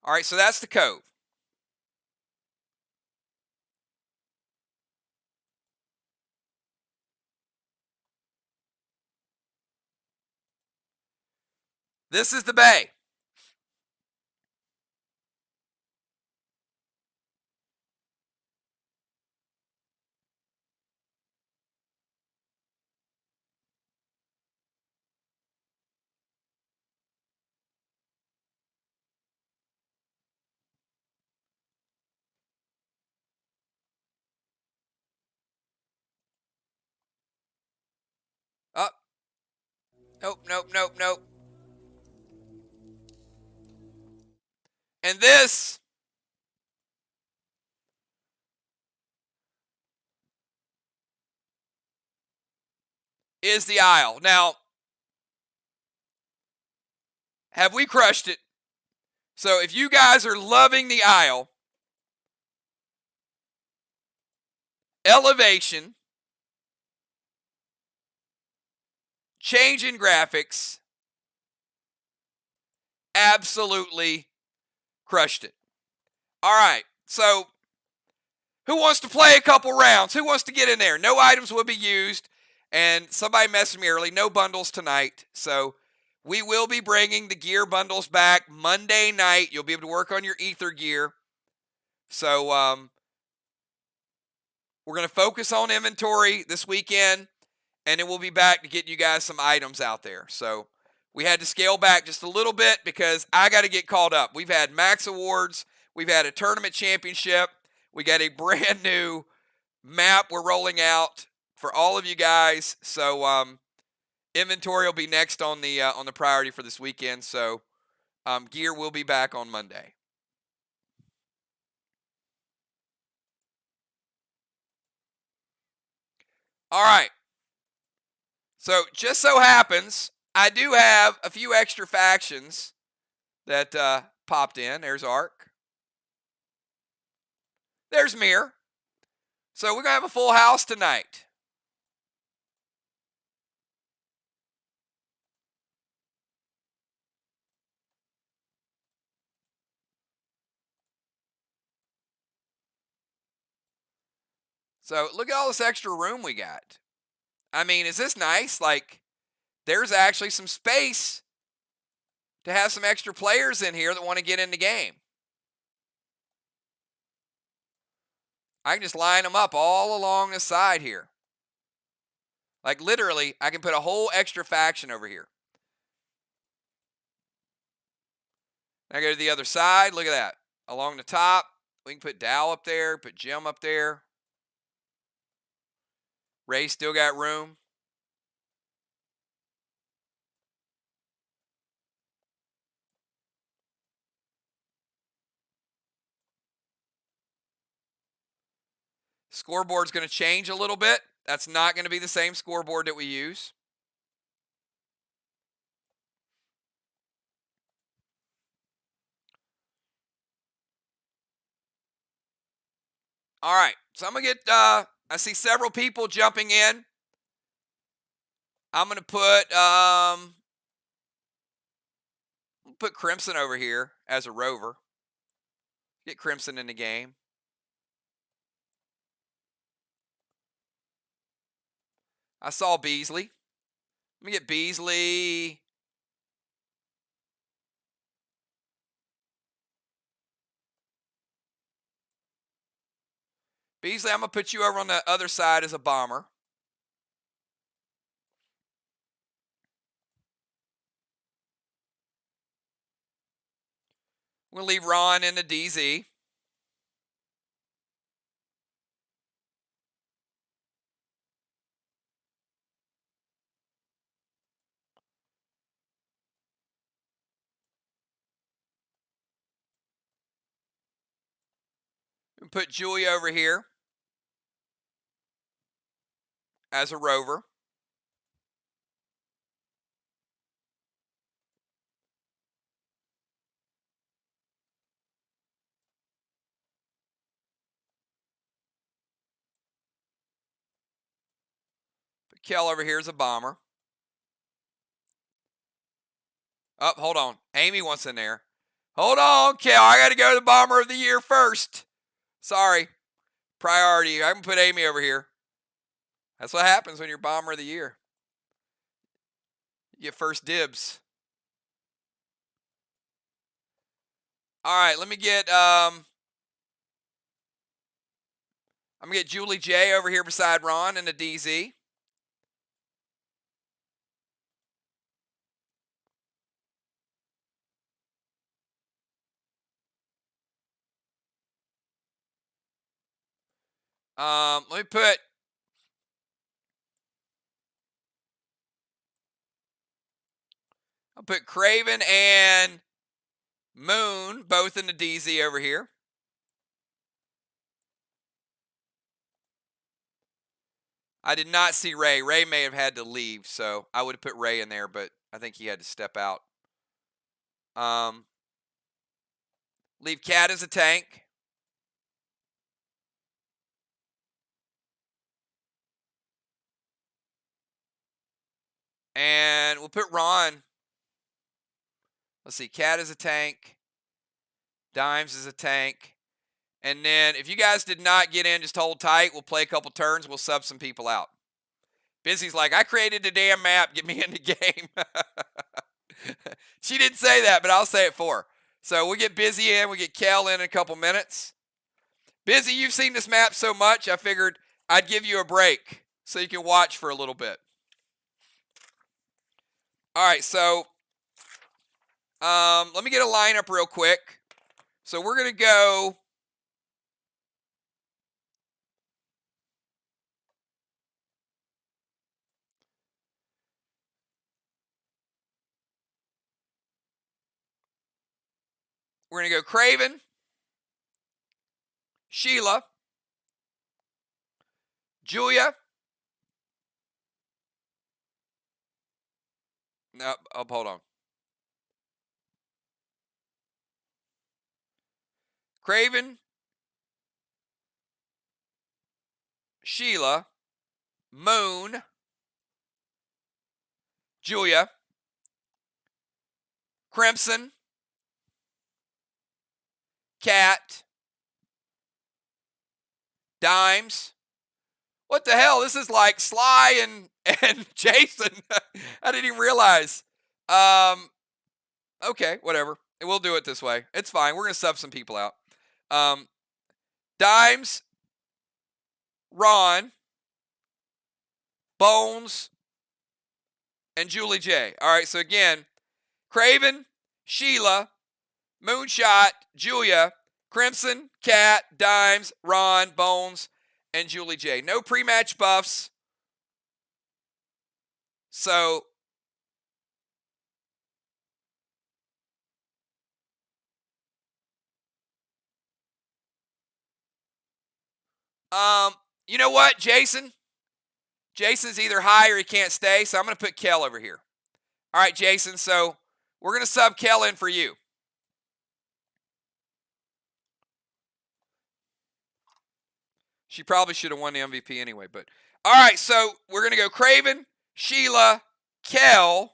All right, so that's the Cove. This is the Bay. Oh, nope. And this is the Isle. Now, have we crushed it? So if you guys are loving the Isle, elevation, change in graphics, absolutely crushed it. All right, so who wants to play a couple rounds? Who wants to get in there? No items will be used. And somebody messaged me early, no bundles tonight. So we will be bringing the gear bundles back Monday night. You'll be able to work on your ether gear. So we're going to focus on inventory this weekend, and then we'll be back to get you guys some items out there. So we had to scale back just a little bit because I got to get caught up. We've had Max Awards. We've had a tournament championship. We got a brand new map we're rolling out for all of you guys. So inventory will be next on the priority for this weekend. So gear will be back on Monday. All right. So just so happens I do have a few extra factions that popped in. There's Ark. There's Mir. So we're going to have a full house tonight. So look at all this extra room we got. I mean, is this nice? Like, there's actually some space to have some extra players in here that want to get in the game. I can just line them up all along the side here. Like, literally, I can put a whole extra faction over here. Now I go to the other side. Look at that. Along the top, we can put Dow up there, put Jim up there. Ray still got room. Scoreboard's going to change a little bit. That's not going to be the same scoreboard that we use. All right, so I'm going to get, I see several people jumping in. I'm going to put Crimson over here as a rover. Get Crimson in the game. I saw Beasley. Let me get Beasley. Beasley, I'm going to put you over on the other side as a bomber. We'll leave Ron in the DZ. We'll put Julia over here as a rover. Put Kel over here as a bomber. Oh, hold on. Amy wants in there. Hold on, Kel. I got to go to the bomber of the year first. Sorry. Priority. I can put Amy over here. That's what happens when you're bomber of the year. You get first dibs. All right, let me get I'm gonna get Julie J over here beside Ron in the DZ. Let me I'll put Craven and Moon both in the DZ over here. I did not see Ray. Ray may have had to leave, so I would have put Ray in there, but I think he had to step out. Leave Cat as a tank. And we'll put Ron. Let's see, Cat as a tank. Dimes as a tank. And then if you guys did not get in, just hold tight. We'll play a couple turns. We'll sub some people out. Busy's like, I created the damn map. Get me in the game. She didn't say that, but I'll say it for her. So we'll get Busy in. We'll get Kel in a couple minutes. Busy, you've seen this map so much, I figured I'd give you a break so you can watch for a little bit. All right, so let me get a lineup real quick. So we're going to go... We're going to go Craven, Sheila, Julia. No, hold on. Craven, Sheila, Moon, Julia, Crimson, Cat, Dimes. What the hell? This is like Sly and Jason. I didn't even realize. Okay, whatever. We'll do it this way. It's fine. We're going to sub some people out. Dimes, Ron, Bones, and Julie J. All right, so again, Craven, Sheila, Moonshot, Julia, Crimson, Cat, Dimes, Ron, Bones, and Julie J. No pre-match buffs. So you know what, Jason? Jason's either high or he can't stay, so I'm going to put Kel over here. All right, Jason, so we're going to sub Kel in for you. She probably should have won the MVP anyway, but all right, so we're going to go Craven, Sheila, Kel,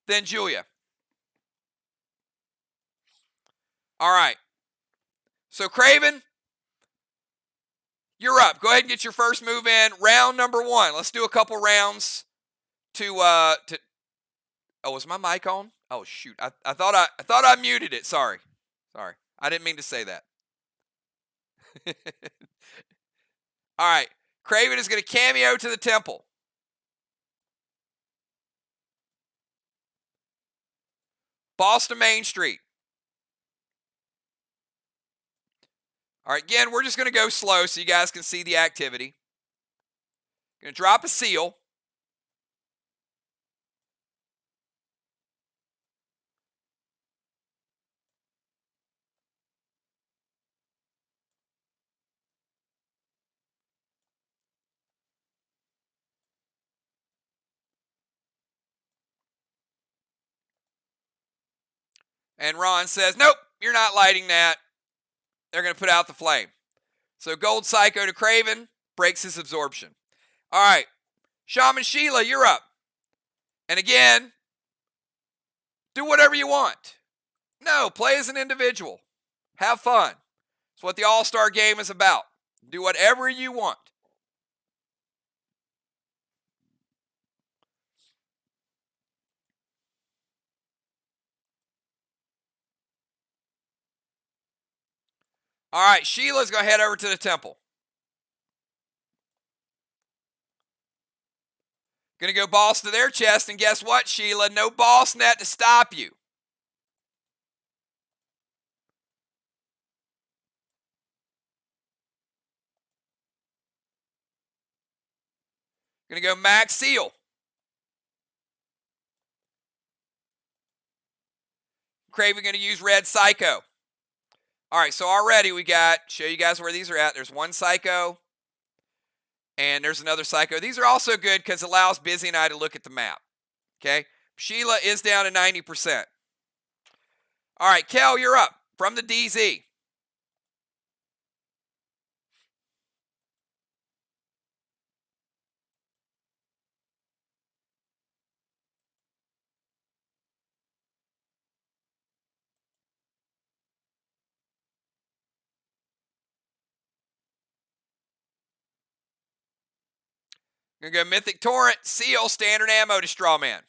then Julia. All right. So Craven, you're up. Go ahead and get your first move in. Round number 1. Let's do a couple rounds to oh, was my mic on? Oh shoot. I thought I muted it. Sorry. I didn't mean to say that. All right. Craven is going to cameo to the temple. Boston Main Street. All right, again, we're just going to go slow so you guys can see the activity. Going to drop a seal. And Ron says, nope, you're not lighting that. They're going to put out the flame. So Gold Psycho to Craven, breaks his absorption. All right, Shaman Sheila, you're up. And again, do whatever you want. No, play as an individual. Have fun. It's what the All-Star game is about. Do whatever you want. All right, Sheila's going to head over to the temple. Going to go boss to their chest, and guess what, Sheila? No boss net to stop you. Going to go Max Seal. Craven going to use Red Psycho. All right, so already we got, show you guys where these are at. There's one Psycho, and there's another Psycho. These are also good because it allows Busy and I to look at the map. Okay, Sheila is down to 90%. All right, Kel, you're up from the DZ. Gonna go Mythic Torrent, Seal, Standard Ammo to Strawman.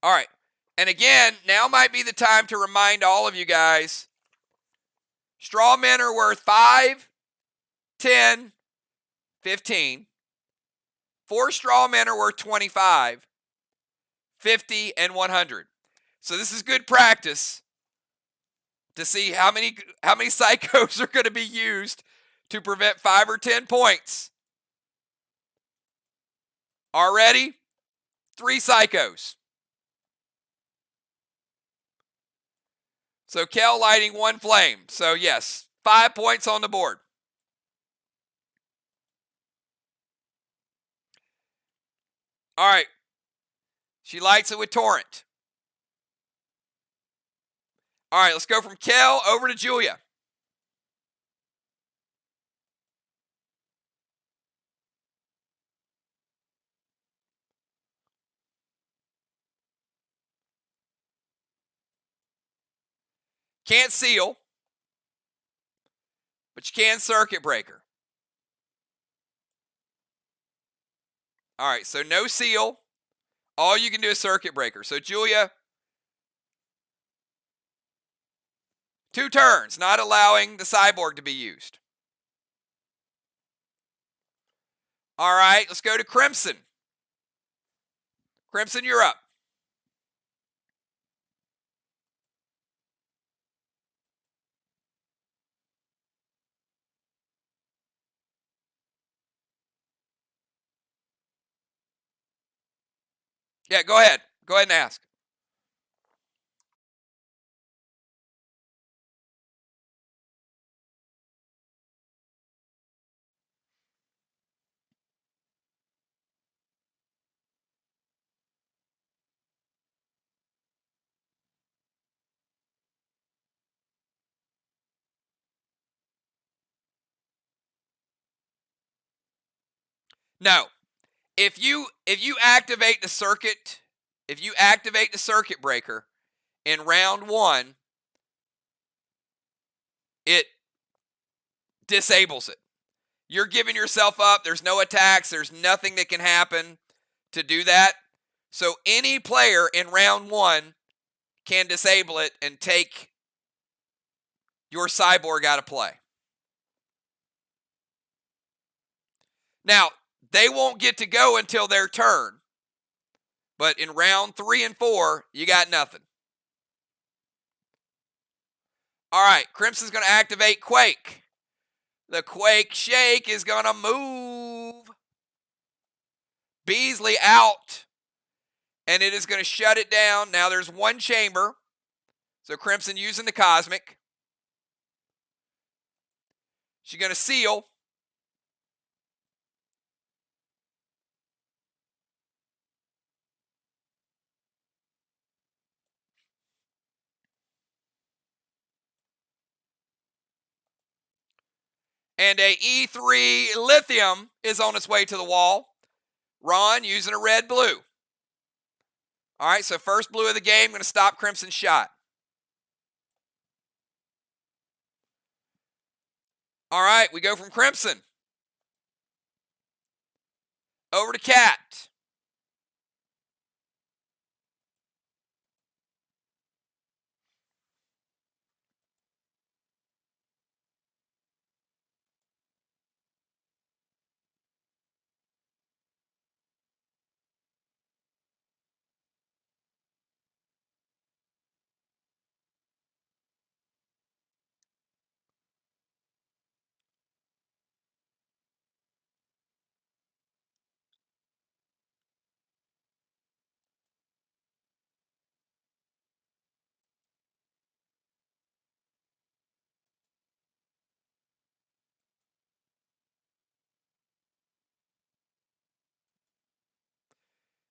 All right, and again, now might be the time to remind all of you guys, Strawmen are worth 5, 10, 15. 4 Strawmen are worth 25, 50, and 100. So this is good practice to see how many Psychos are going to be used to prevent 5 or 10 points. Already, 3 Psychos. So Kel lighting 1 flame. So yes, 5 points on the board. All right. She lights it with Torrent. All right, let's go from Kel over to Julia. Can't seal, but you can circuit breaker. All right, so no seal. All you can do is circuit breaker. So Julia, 2 turns, not allowing the cyborg to be used. All right, let's go to Crimson. Crimson, you're up. Yeah, go ahead. Go ahead and ask. No. If you activate the circuit, breaker in round 1, it disables it. You're giving yourself up. There's no attacks. There's nothing that can happen to do that. So any player in round 1 can disable it and take your cyborg out of play. Now, they won't get to go until their turn, But in round 3 and 4, you got nothing. All right, Crimson's going to activate Quake. The Quake Shake is going to move Beasley out, and it is going to shut it down. Now there's one chamber, so Crimson using the Cosmic. She's going to seal. And a E3 Lithium is on its way to the wall. Ron using a red-blue. All right, so first blue of the game, going to stop Crimson's shot. All right, we go from Crimson over to Cat.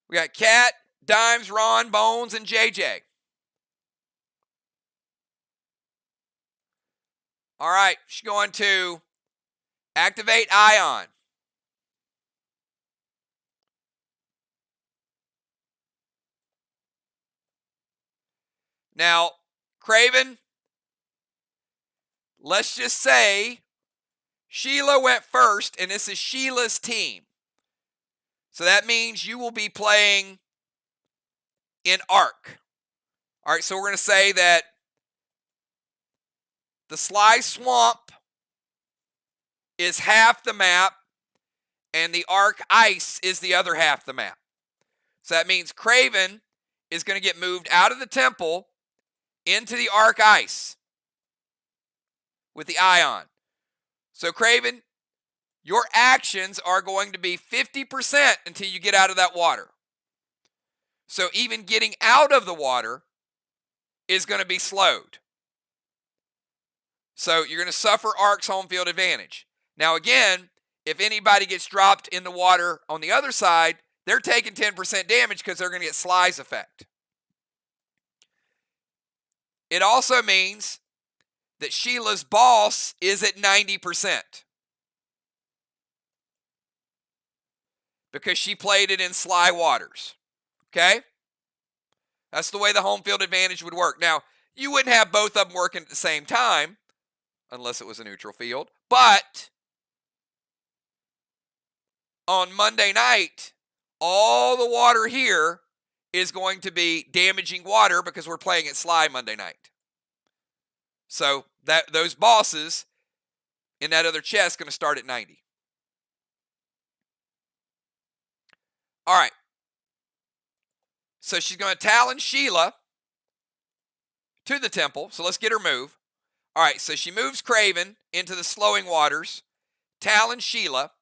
We got Cat, Dimes, Ron, Bones, and JJ. All right, she's going to activate Ion. Now, Craven, let's just say Sheila went first, and this is Sheila's team. So that means you will be playing in Arc. All right, so we're going to say that the Sly Swamp is half the map, and the Arc Ice is the other half the map. So that means Craven is going to get moved out of the temple into the Arc Ice with the Ion. So Craven, your actions are going to be 50% until you get out of that water. So even getting out of the water is going to be slowed. So you're going to suffer Arc's home field advantage. Now again, if anybody gets dropped in the water on the other side, they're taking 10% damage because they're going to get Sly's effect. It also means that Sheila's boss is at 90%. Because she played it in Sly waters. Okay? That's the way the home field advantage would work. Now, you wouldn't have both of them working at the same time, unless it was a neutral field. But on Monday night, all the water here is going to be damaging water because we're playing at Sly Monday night. So those bosses in that other chest going to start at 90. All right. So she's going to Talon Sheila to the temple. So let's get her move. All right, so she moves Craven into the slowing waters. Talon Sheila.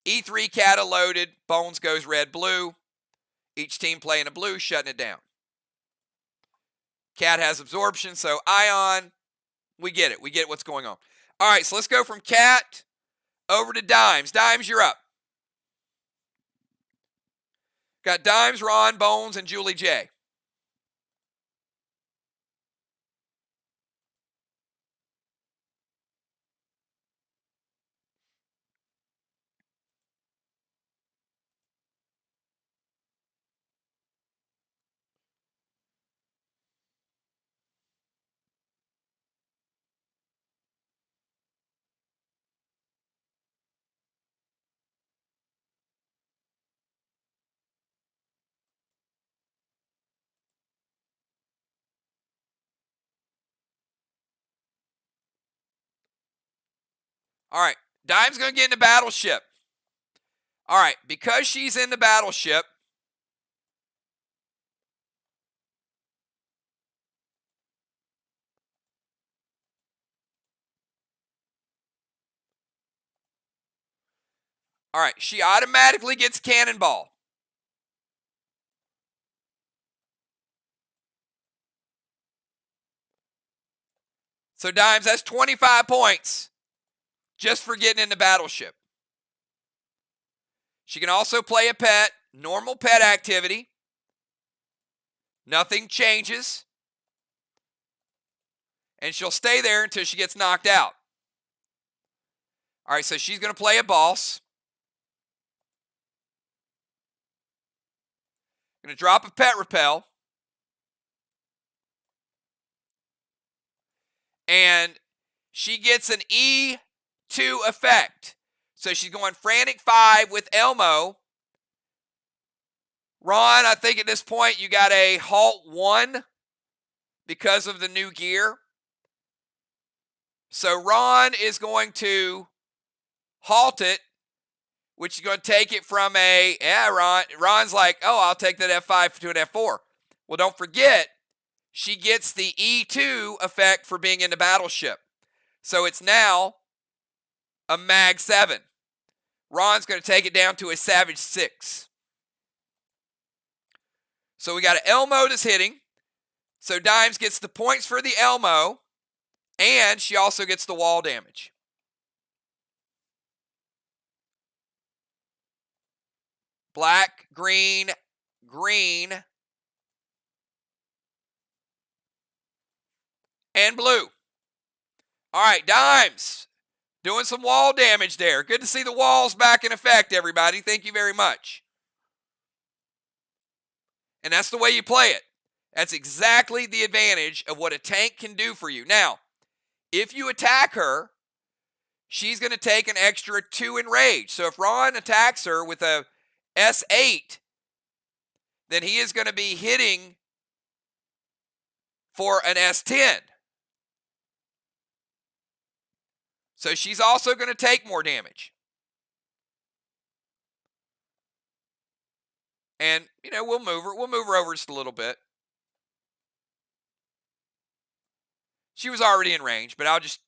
E3 Kata loaded. Bones goes red-blue. Each team playing a blue, shutting it down. Cat has absorption, so Ion, we get it. We get what's going on. All right, so let's go from Cat over to Dimes. Dimes, you're up. Got Dimes, Ron, Bones, and Julie J. All right, Dime's going to get in the battleship. All right, because she's in the battleship, All right, she automatically gets Cannonball. So Dimes, that's 25 points just for getting into Battleship. She can also play a pet, normal pet activity. Nothing changes. And she'll stay there until she gets knocked out. All right, so she's going to play a boss. Going to drop a pet repel. And she gets an E2 effect. So she's going Frantic 5 with Elmo. Ron, I think at this point you got a halt 1 because of the new gear. So Ron is going to halt it, which is going to take it from a, Ron's like, oh, I'll take that F5 to an F4. Well, don't forget, she gets the E2 effect for being in the Battleship. So it's now a Mag 7. Ron's going to take it down to a Savage 6. So we got an Elmo that's hitting. So Dimes gets the points for the Elmo, and she also gets the wall damage. Black, green, green, and blue. All right, Dimes doing some wall damage there. Good to see the walls back in effect, everybody. Thank you very much. And that's the way you play it. That's exactly the advantage of what a tank can do for you. Now, if you attack her, she's going to take an extra 2 in rage. So if Ron attacks her with a S8, then he is going to be hitting for an S10. So she's also going to take more damage. And, we'll move her. We'll move her over just a little bit. She was already in range, but I'll just,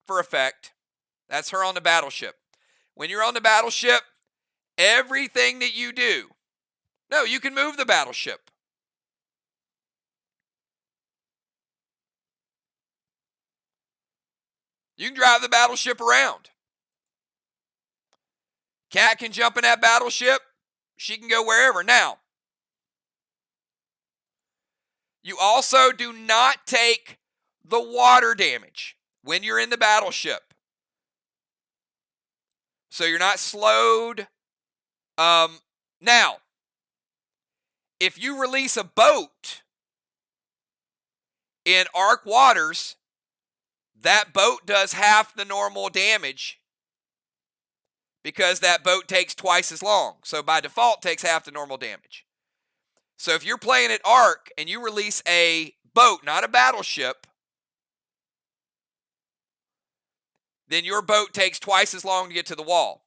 for effect, that's her on the Battleship. When you're on the Battleship, everything that you do, no, you can move the Battleship. You can drive the Battleship around. Cat can jump in that Battleship. She can go wherever. Now, you also do not take the water damage when you're in the Battleship. So you're not slowed. Now, if you release a boat in Arc Waters, that boat does half the normal damage because that boat takes twice as long. So by default, takes half the normal damage. So if you're playing at Arc and you release a boat, not a Battleship, then your boat takes twice as long to get to the wall.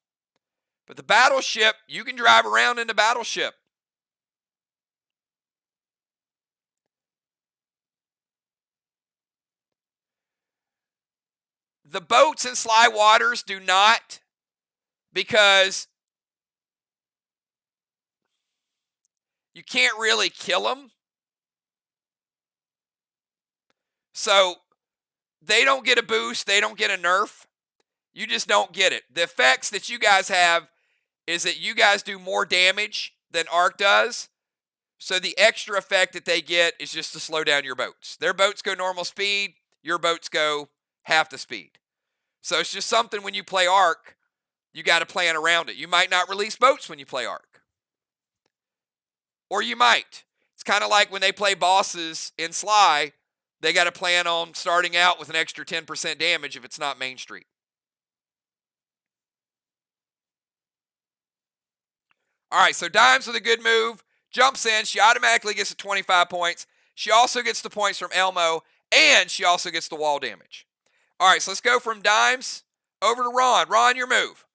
But the Battleship, you can drive around in the Battleship. The boats in Sly Waters do not, because you can't really kill them. So they don't get a boost. They don't get a nerf. You just don't get it. The effects that you guys have is that you guys do more damage than Arc does. So the extra effect that they get is just to slow down your boats. Their boats go normal speed. Your boats go half the speed. So it's just something when you play Arc, you got to plan around it. You might not release boats when you play Arc. Or you might. It's kind of like when they play bosses in Sly, they got to plan on starting out with an extra 10% damage if it's not Main Street. All right, so Dimes with a good move. Jumps in. She automatically gets the 25 points. She also gets the points from Elmo, and she also gets the wall damage. All right, so let's go from Dimes over to Ron. Ron, your move.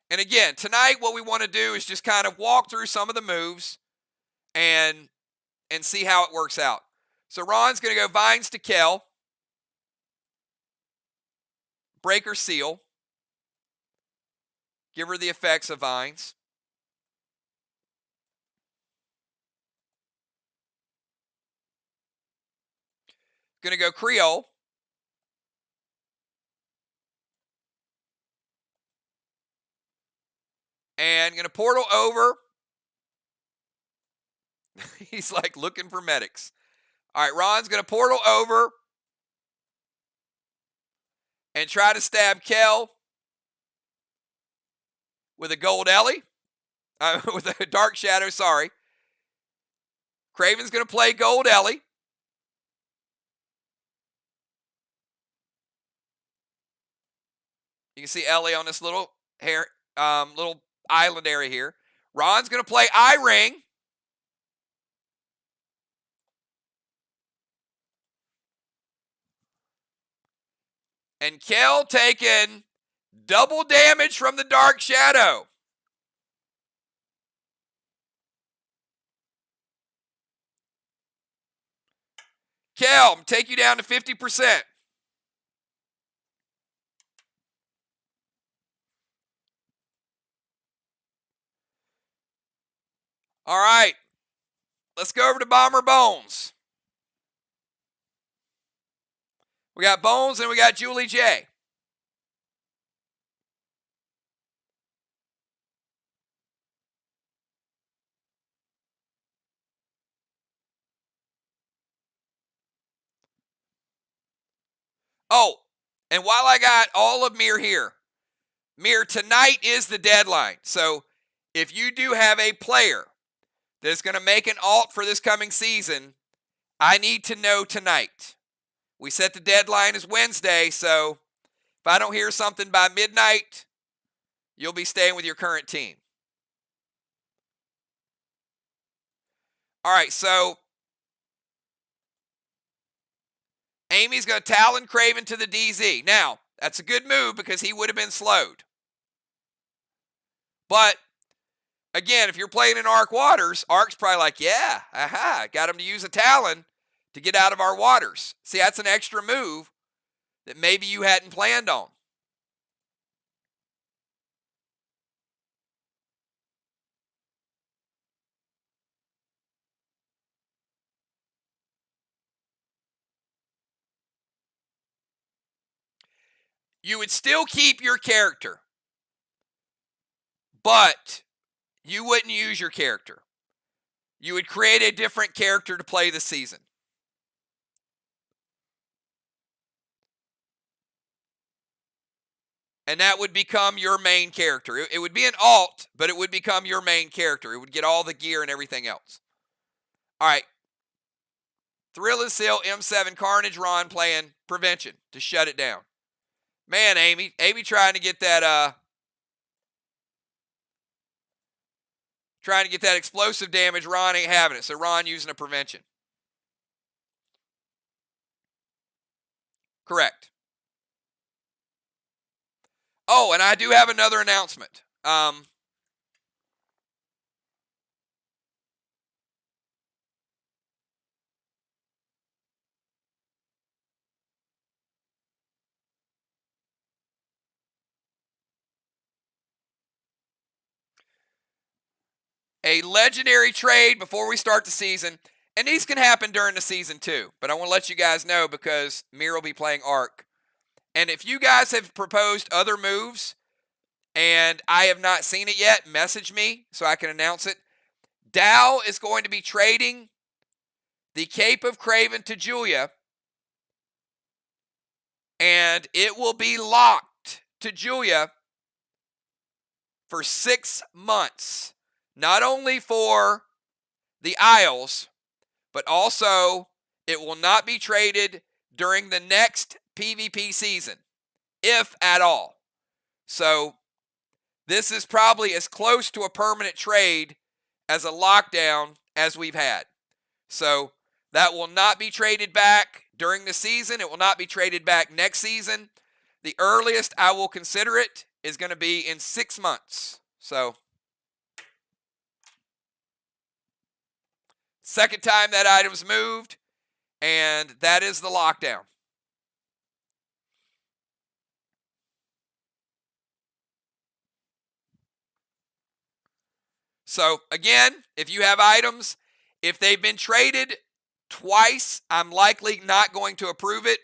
And again, tonight what we want to do is just kind of walk through some of the moves and see how it works out. So Ron's going to go Vines to Kel. Breaker Seal. Give her the effects of Vines. Going to go Creole. And going to portal over. He's like looking for medics. All right, Ron's going to portal over and try to stab Kel with a Gold Ellie. With a Dark Shadow, sorry. Craven's going to play Gold Ellie. You can see Ellie on this little little island area here. Ron's going to play I-Ring. And Kel taking double damage from the Dark Shadow. Kel, take you down to 50%. All right. Let's go over to Bomber Bones. We got Bones and we got Julie J. Oh, and while I got all of Mir here, Mir, tonight is the deadline. So if you do have a player that's going to make an alt for this coming season, I need to know tonight. We set the deadline as Wednesday, so if I don't hear something by midnight, you'll be staying with your current team. All right, so Amy's going to Talon Craven to the DZ. Now, that's a good move because he would have been slowed. But, again, if you're playing in Arc Waters, Arc's probably like, yeah, got him to use a Talon to get out of our waters. See, that's an extra move that maybe you hadn't planned on. You would still keep your character, but you wouldn't use your character. You would create a different character to play this season. And that would become your main character. It would be an alt, but it would become your main character. It would get all the gear and everything else. All right. Thrill is Seal, M7, Carnage, Ron playing Prevention to shut it down. Man, Amy trying to get that explosive damage. Ron ain't having it, so Ron using a Prevention. Correct. Oh, and I do have another announcement. A legendary trade before we start the season. And these can happen during the season too. But I want to let you guys know because Mir will be playing Arc. And if you guys have proposed other moves and I have not seen it yet, message me so I can announce it. Dow is going to be trading the Cape of Craven to Julia. And it will be locked to Julia for 6 months. Not only for the Isles, but also it will not be traded during the next PvP season, if at all. So this is probably as close to a permanent trade as a lockdown as we've had. So that will not be traded back during the season. It will not be traded back next season. The earliest I will consider it is going to be in 6 months. So second time that item's moved, And that is the lockdown. So again, if you have items, if they've been traded twice, I'm likely not going to approve it.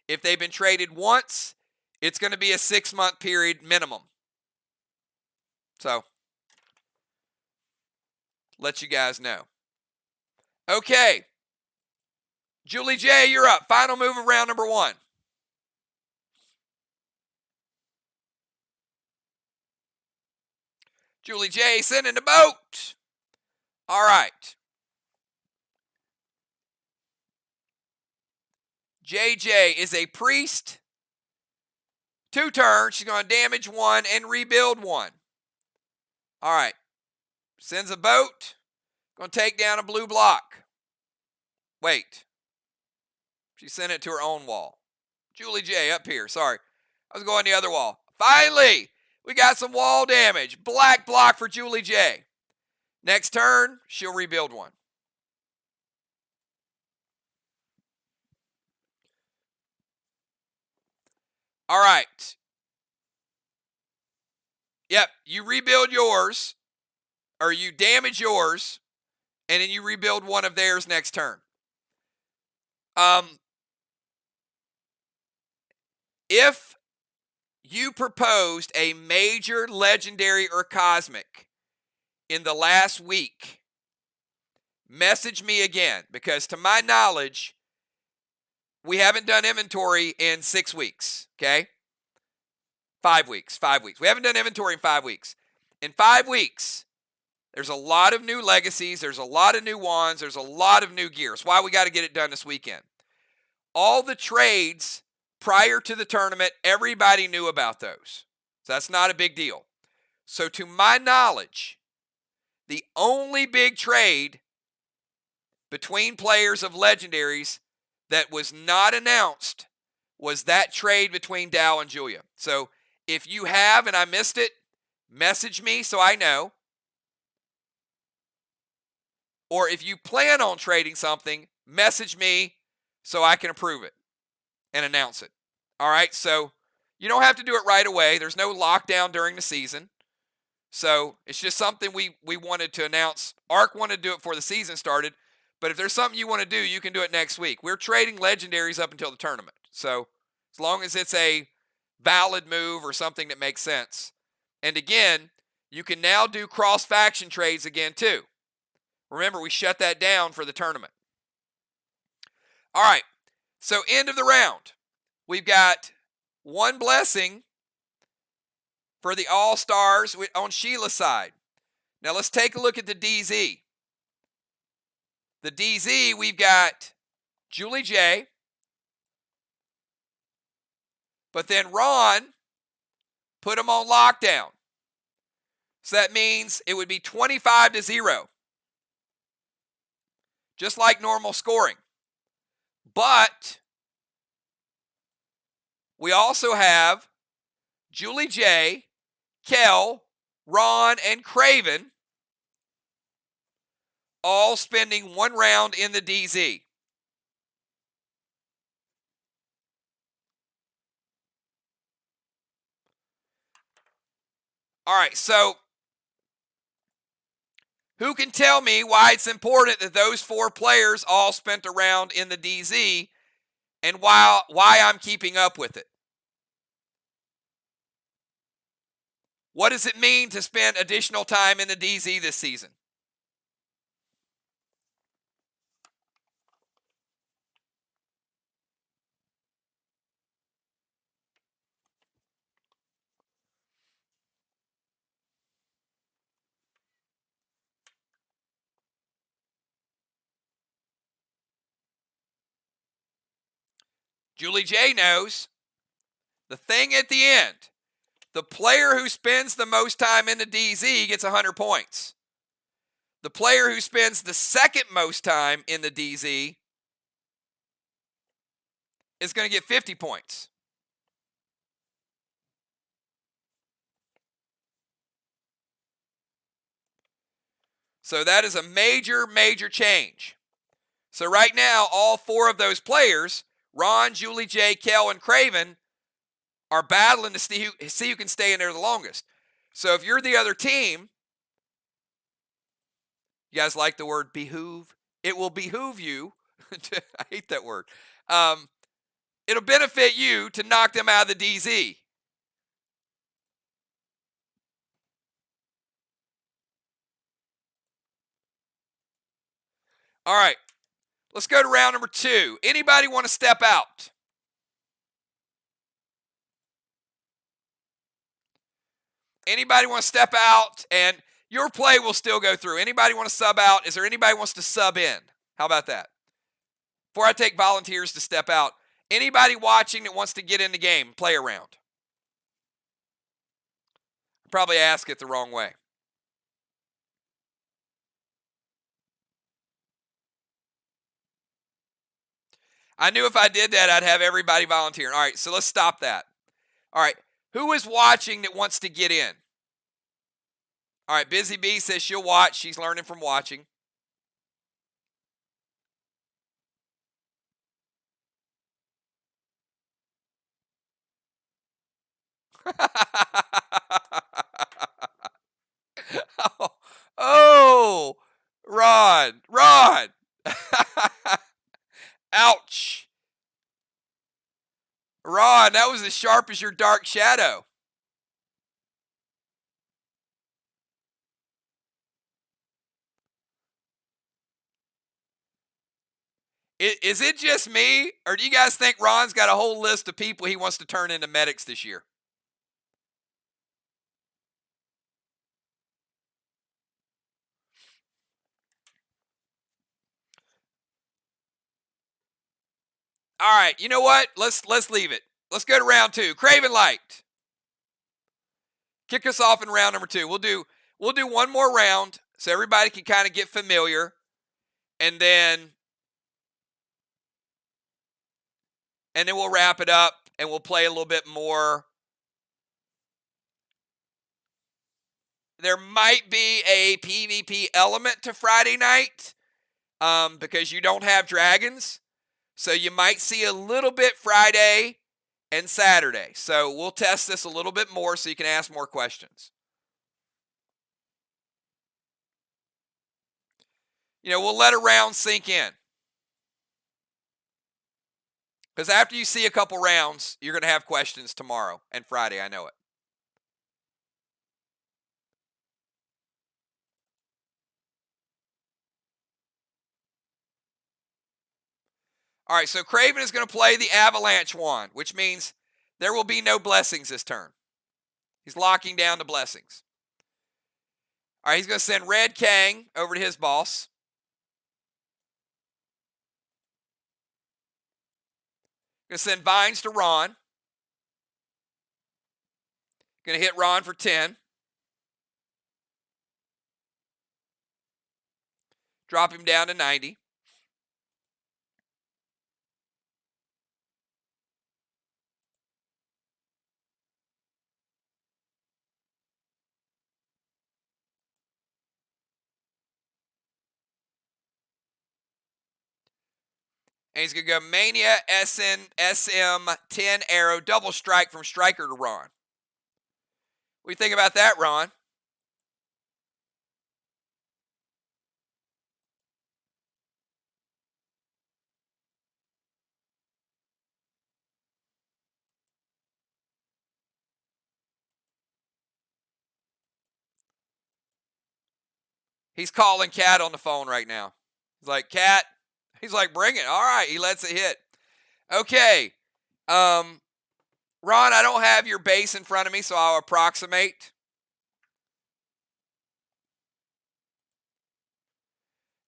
If they've been traded once, it's going to be a 6-month period minimum. So, let you guys know. Okay. Julie J, you're up. Final move of round number 1. Julie J, send in the boat. All right. JJ is a priest. 2 turns. She's going to damage 1 and rebuild 1. All right. Sends a boat. Going to take down a blue block. Wait. She sent it to her own wall. Julie J up here. Sorry. I was going the other wall. Finally, we got some wall damage. Black block for Julie J. Next turn, she'll rebuild 1. All right. Yep, you rebuild yours, or you damage yours, and then you rebuild 1 of theirs next turn. If you proposed a major, legendary, or cosmic in the last week, message me again, because to my knowledge, we haven't done inventory in 6 weeks, okay? 5 weeks. We haven't done inventory in 5 weeks. In 5 weeks, there's a lot of new legacies. There's a lot of new wands. There's a lot of new gear. That's why we got to get it done this weekend. All the trades prior to the tournament, everybody knew about those. So that's not a big deal. So to my knowledge, the only big trade between players of legendaries that was not announced was that trade between Dow and Julia. So if you have and I missed it, message me so I know. Or if you plan on trading something, message me so I can approve it and announce it. All right, so you don't have to do it right away. There's no lockdown during the season. So it's just something we wanted to announce. ARC wanted to do it before the season started, but if there's something you want to do, you can do it next week. We're trading legendaries up until the tournament. So as long as it's a valid move or something that makes sense. And again, you can now do cross-faction trades again too. Remember, we shut that down for the tournament. All right, so end of the round. We've got 1 blessing for the All-Stars on Sheila's side. Now let's take a look at the DZ. The DZ, we've got Julie J. But then Ron put them on lockdown. So that means it would be 25-0. Just like normal scoring. But we also have Julie J, Kel, Ron, and Craven all spending 1 round in the DZ. All right, so who can tell me why it's important that those 4 players all spent a round in the DZ and why I'm keeping up with it? What does it mean to spend additional time in the DZ this season? Julie J knows. The thing at the end, the player who spends the most time in the DZ gets 100 points. The player who spends the second most time in the DZ is going to get 50 points. So that is a major, major change. So right now, all 4 of those players, Ron, Julie J, Kel, and Craven, are battling to see who can stay in there the longest. So if you're the other team, you guys like the word behoove? It will behoove you. I hate that word. It'll benefit you to knock them out of the DZ. All right, let's go to round number 2. Anybody want to step out? Anybody want to step out? And your play will still go through. Anybody want to sub out? Is there anybody wants to sub in? How about that? Before I take volunteers to step out, anybody watching that wants to get in the game, play around? Probably ask it the wrong way. I knew if I did that, I'd have everybody volunteering. All right, so let's stop that. All right, who is watching that wants to get in? All right, Busy Bee says she'll watch. She's learning from watching. Oh, Ron. Ouch. Ron, that was as sharp as your dark shadow. Is it just me, or do you guys think Ron's got a whole list of people he wants to turn into medics this year? All right, you know what? Let's leave it. Let's go to round 2. Craven Light. Kick us off in round number 2. We'll do one more round so everybody can kind of get familiar, and then we'll wrap it up and we'll play a little bit more. There might be a PvP element to Friday night because you don't have dragons. So you might see a little bit Friday and Saturday. So we'll test this a little bit more so you can ask more questions. We'll let a round sink in. Because after you see a couple rounds, you're going to have questions tomorrow and Friday. I know it. All right, so Craven is going to play the Avalanche Wand, which means there will be no blessings this turn. He's locking down the blessings. All right, he's going to send Red Kang over to his boss. Going to send Vines to Ron. Going to hit Ron for 10. Drop him down to 90. And he's going to go Mania, SN, SM, 10 arrow, double strike from Striker to Ron. What do you think about that, Ron? He's calling Cat on the phone right now. He's like, Cat. He's like, bring it. All right. He lets it hit. Okay. Ron, I don't have your base in front of me, so I'll approximate.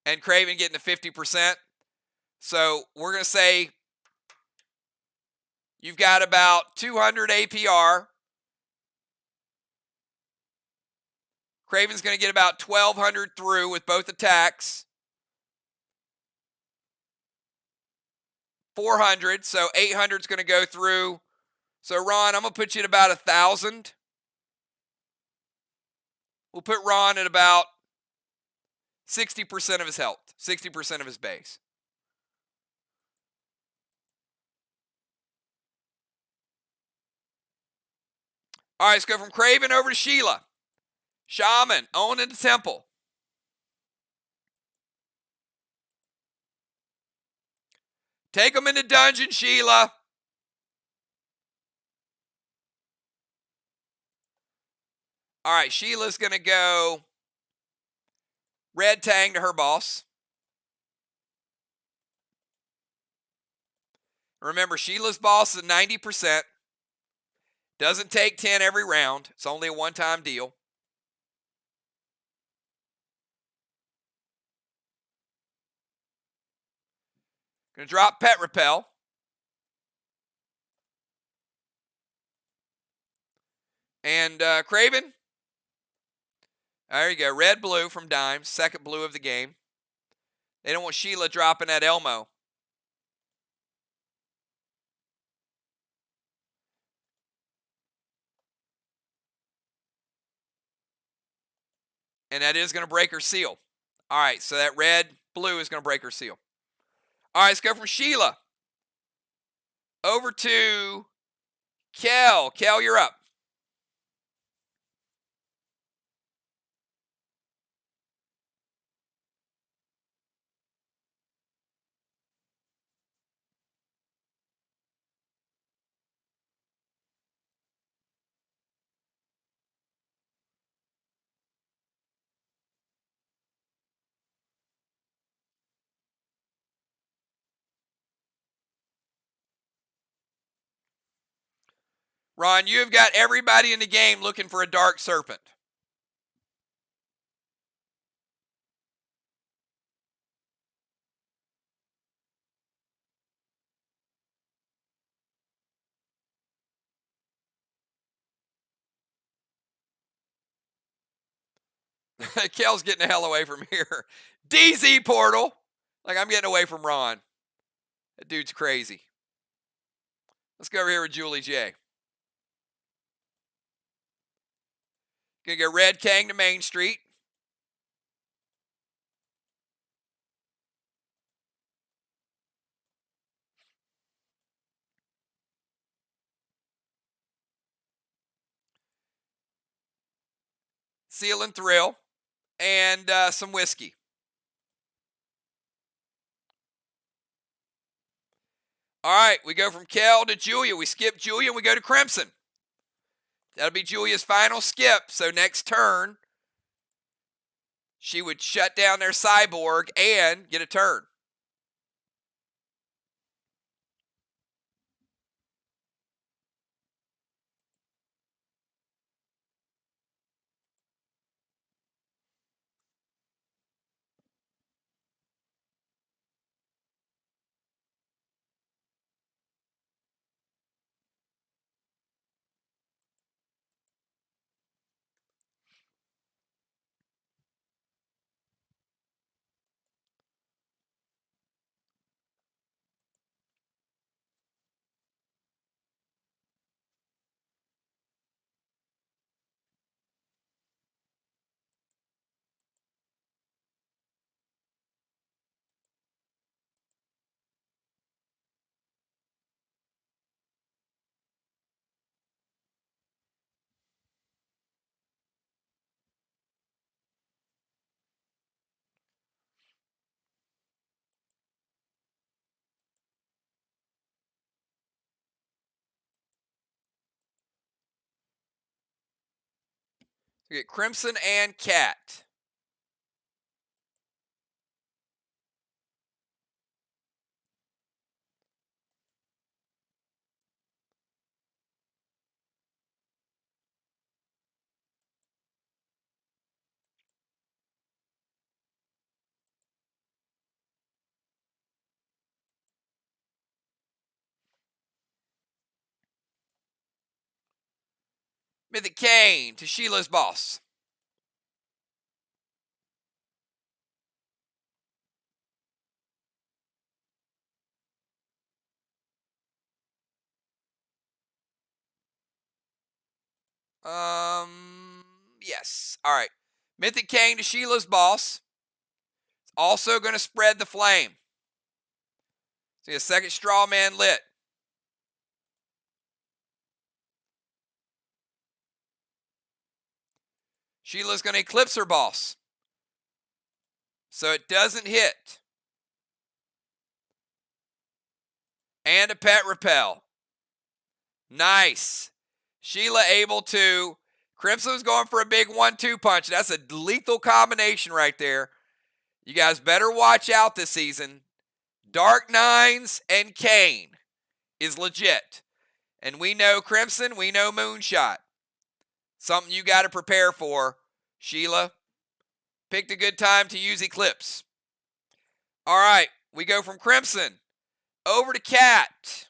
And Craven getting to 50%. So we're going to say you've got about 200 APR. Craven's going to get about 1,200 through with both attacks. 400, so 800 is going to go through. So, Ron, I'm going to put you at about 1,000. We'll put Ron at about 60% of his health, 60% of his base. All right, let's go from Craven over to Sheila. Shaman, Owen in the temple. Take them in the dungeon, Sheila. All right, Sheila's going to go Red Tang to her boss. Remember, Sheila's boss is 90%. Doesn't take 10 every round. It's only a one-time deal. Going to drop Pet Repel. And Craven. There you go. Red, blue from Dimes. Second blue of the game. They don't want Sheila dropping that Elmo. And that is going to break her seal. All right, so that red, blue is going to break her seal. All right, let's go from Sheila over to Kel. Kel, you're up. Ron, you've got everybody in the game looking for a Dark Serpent. Kel's getting the hell away from here. DZ Portal. Like, I'm getting away from Ron. That dude's crazy. Let's go over here with Julie J. Gonna go Red Kang to Main Street. Seal and Thrill. And some whiskey. All right, we go from Kel to Julia. We skip Julia and we go to Crimson. That'll be Julia's final skip. So next turn, she would shut down their Cyborg and get a turn. We get Crimson and Cat. Mythic Kane to Sheila's boss. Yes. All right. Mythic Kane to Sheila's boss. It's also going to spread the flame. See a second straw man lit. Sheila's going to eclipse her boss, so it doesn't hit. And a pet repel. Nice. Sheila able to. Crimson was going for a big 1-2 punch. That's a lethal combination right there. You guys better watch out this season. Dark Nines and Kane is legit. And we know Crimson, we know Moonshot. Something you got to prepare for. Sheila picked a good time to use Eclipse. All right, we go from Crimson over to Cat.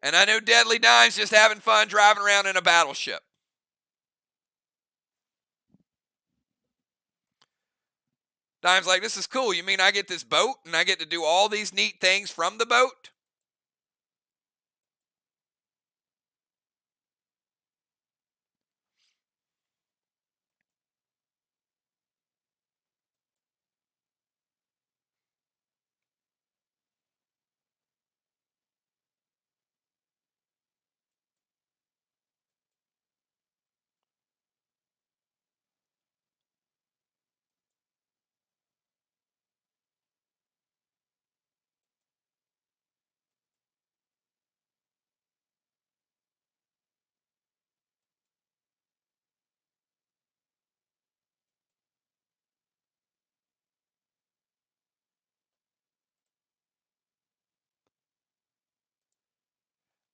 And I know Deadly Dime's just having fun driving around in a battleship. Dime's like, this is cool. You mean I get this boat and I get to do all these neat things from the boat?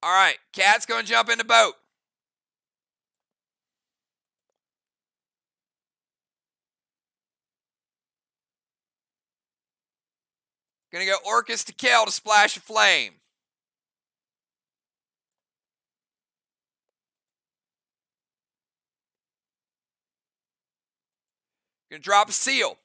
All right, Cat's going to jump in the boat. Going to go Orcus to kill to splash a flame. Going to drop a seal.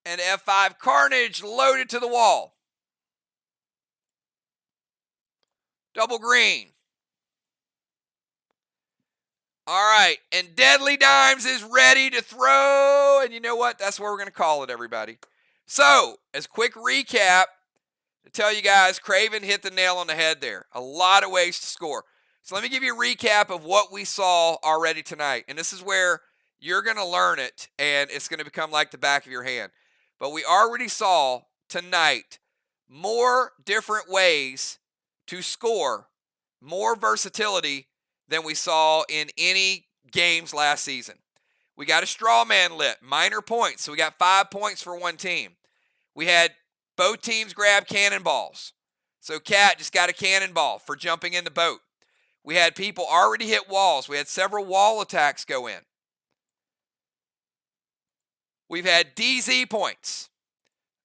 And F5 Carnage loaded to the wall. Double green. All right, and Deadly Dimes is ready to throw. And you know what? That's what we're going to call it, everybody. So, as a quick recap, to tell you guys, Craven hit the nail on the head there. A lot of ways to score. So let me give you a recap of what we saw already tonight. And this is where you're going to learn it, and it's going to become like the back of your hand. But we already saw tonight more different ways to score, more versatility than we saw in any games last season. We got a straw man lit, minor points. So we got 5 points for one team. We had both teams grab cannonballs. So Cat just got a cannonball for jumping in the boat. We had people already hit walls. We had several wall attacks go in. We've had DZ points.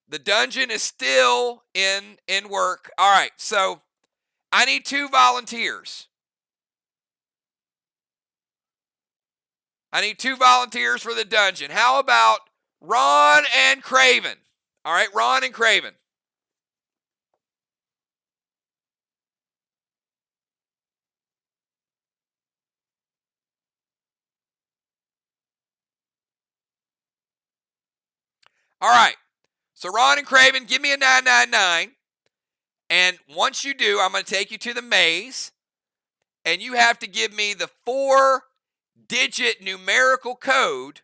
The dungeon is still in work. All right, so I need 2 volunteers. I need 2 volunteers for the dungeon. How about Ron and Craven? All right, Ron and Craven. All right, so Ron and Craven, give me a 999. And once you do, I'm going to take you to the maze. And you have to give me the 4-digit numerical code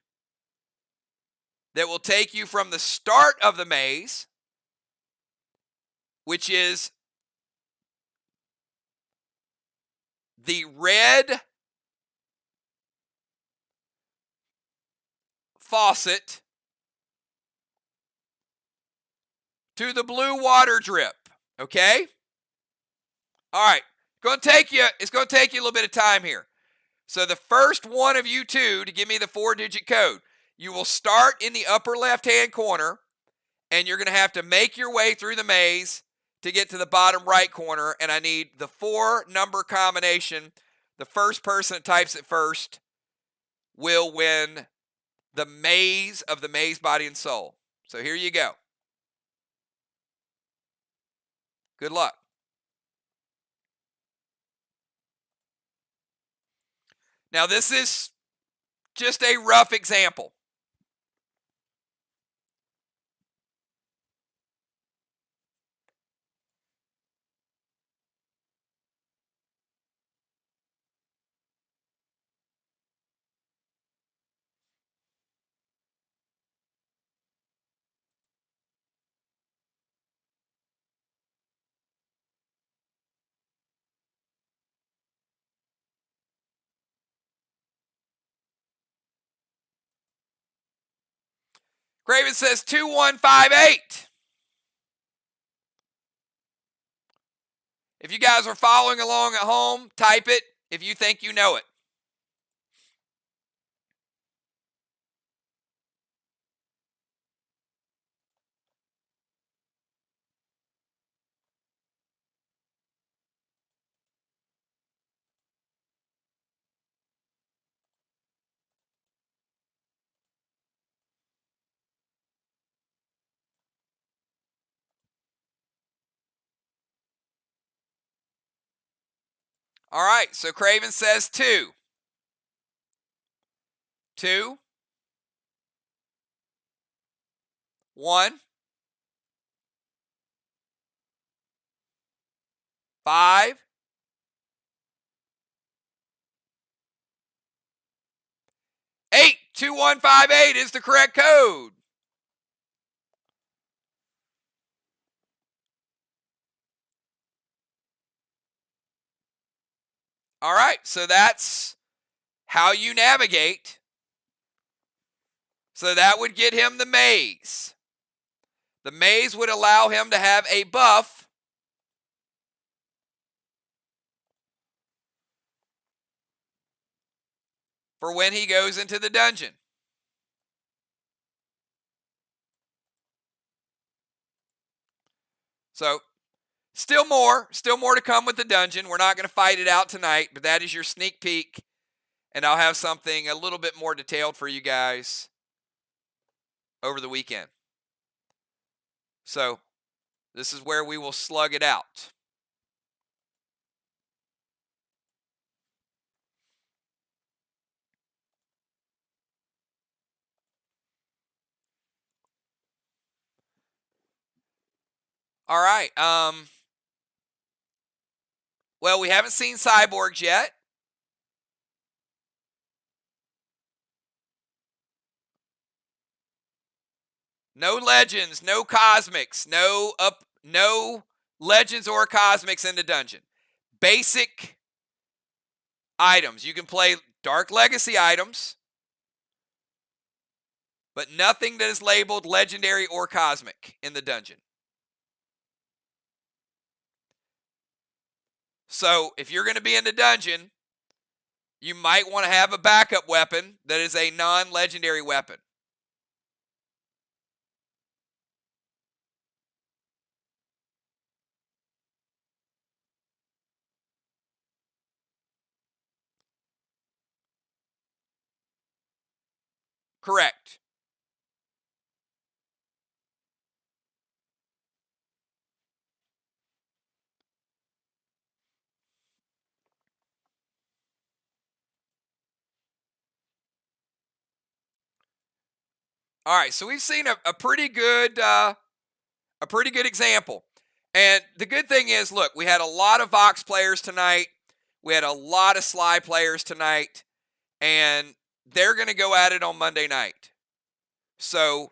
that will take you from the start of the maze, which is the red faucet to the blue water drip. Okay? All right. It's going to take you a little bit of time here. So the first one of you two to give me the 4-digit code, you will start in the upper left-hand corner, and you're going to have to make your way through the maze to get to the bottom right corner, and I need the 4-number combination. The first person that types it first will win the maze of the Maze, Body, and Soul. So here you go. Good luck. Now, this is just a rough example. Craven says 2158. If you guys are following along at home, type it if you think you know it. All right, so Craven says 2. 2. 1. 5. 8. 2158 is the correct code. All right, so that's how you navigate. So that would get him the maze. The maze would allow him to have a buff for when he goes into the dungeon. So, still more to come with the dungeon. We're not going to fight it out tonight, but that is your sneak peek. And I'll have something a little bit more detailed for you guys over the weekend. So, this is where we will slug it out. All right. Well, we haven't seen cyborgs yet. No legends, no cosmics, no legends or cosmics in the dungeon. Basic items. You can play Dark Legacy items, but nothing that is labeled legendary or cosmic in the dungeon. So, if you're going to be in the dungeon, you might want to have a backup weapon that is a non-legendary weapon. Correct. All right, so we've seen a pretty good example. And the good thing is, look, we had a lot of Vox players tonight. We had a lot of Sly players tonight, and they're going to go at it on Monday night. So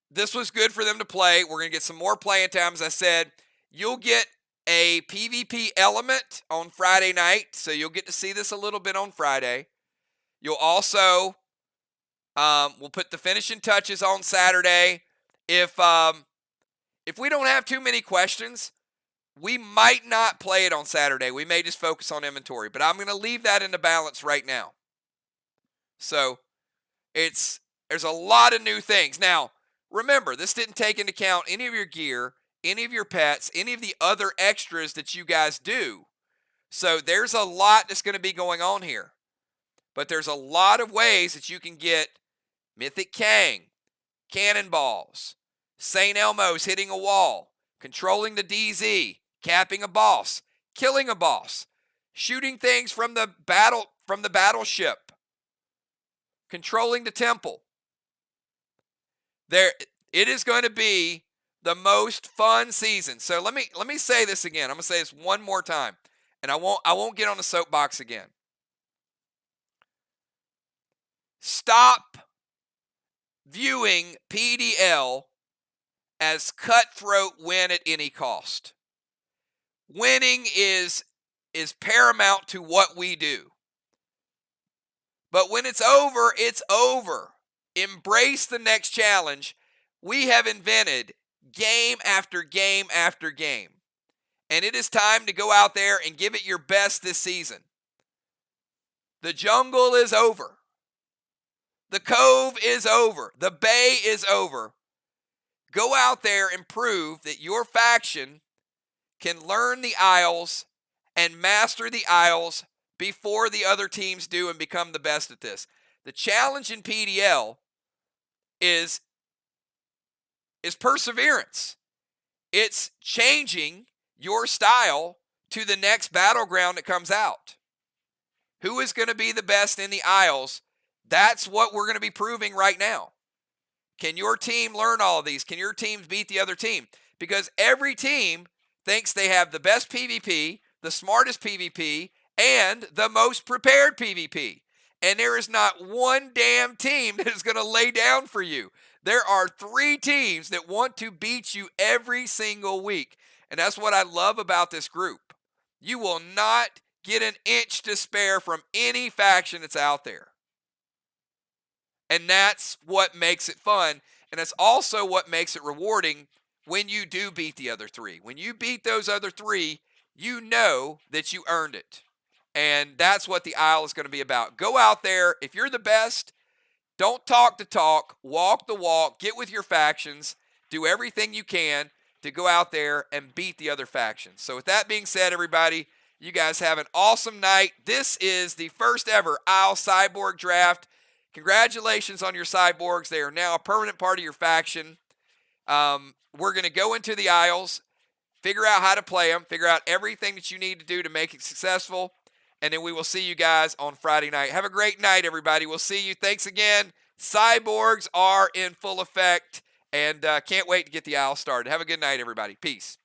this was good for them to play. We're going to get some more playing time. As I said, you'll get a PvP element on Friday night, so you'll get to see this a little bit on Friday. You'll also, we'll put the finishing touches on Saturday. If we don't have too many questions, we might not play it on Saturday. We may just focus on inventory, but I'm going to leave that in the balance right now. So there's a lot of new things. Now, remember, this didn't take into account any of your gear, any of your pets, any of the other extras that you guys do. So there's a lot that's going to be going on here. But there's a lot of ways that you can get Mythic Kang, cannonballs, St. Elmo's hitting a wall, controlling the DZ, capping a boss, killing a boss, shooting things from the battle from the battleship, controlling the temple. It is going to be the most fun season. So let me say this again. I'm going to say this one more time, and I won't get on the soapbox again. Stop viewing PDL as cutthroat, win at any cost. Winning is paramount to what we do. But when it's over, it's over. Embrace the next challenge. We have invented game after game after game. And it is time to go out there and give it your best this season. The jungle is over. The cove is over. The bay is over. Go out there and prove that your faction can learn the Isles and master the Isles before the other teams do and become the best at this. The challenge in PDL is perseverance. It's changing your style to the next battleground that comes out. Who is going to be the best in the Isles? That's what we're going to be proving right now. Can your team learn all of these? Can your teams beat the other team? Because every team thinks they have the best PvP, the smartest PvP, and the most prepared PvP. And there is not one damn team that is going to lay down for you. There are 3 teams that want to beat you every single week. And that's what I love about this group. You will not get an inch to spare from any faction that's out there. And that's what makes it fun. And that's also what makes it rewarding when you do beat the other 3. When you beat those other 3, you know that you earned it. And that's what the Isle is going to be about. Go out there. If you're the best, don't talk the talk. Walk the walk. Get with your factions. Do everything you can to go out there and beat the other factions. So with that being said, everybody, you guys have an awesome night. This is the first ever Isle Cyborg draft. Congratulations on your cyborgs. They are now a permanent part of your faction. We're going to go into the Isles, figure out how to play them, figure out everything that you need to do to make it successful, and then we will see you guys on Friday night. Have a great night, everybody. We'll see you. Thanks again. Cyborgs are in full effect, and can't wait to get the Isle started. Have a good night, everybody. Peace.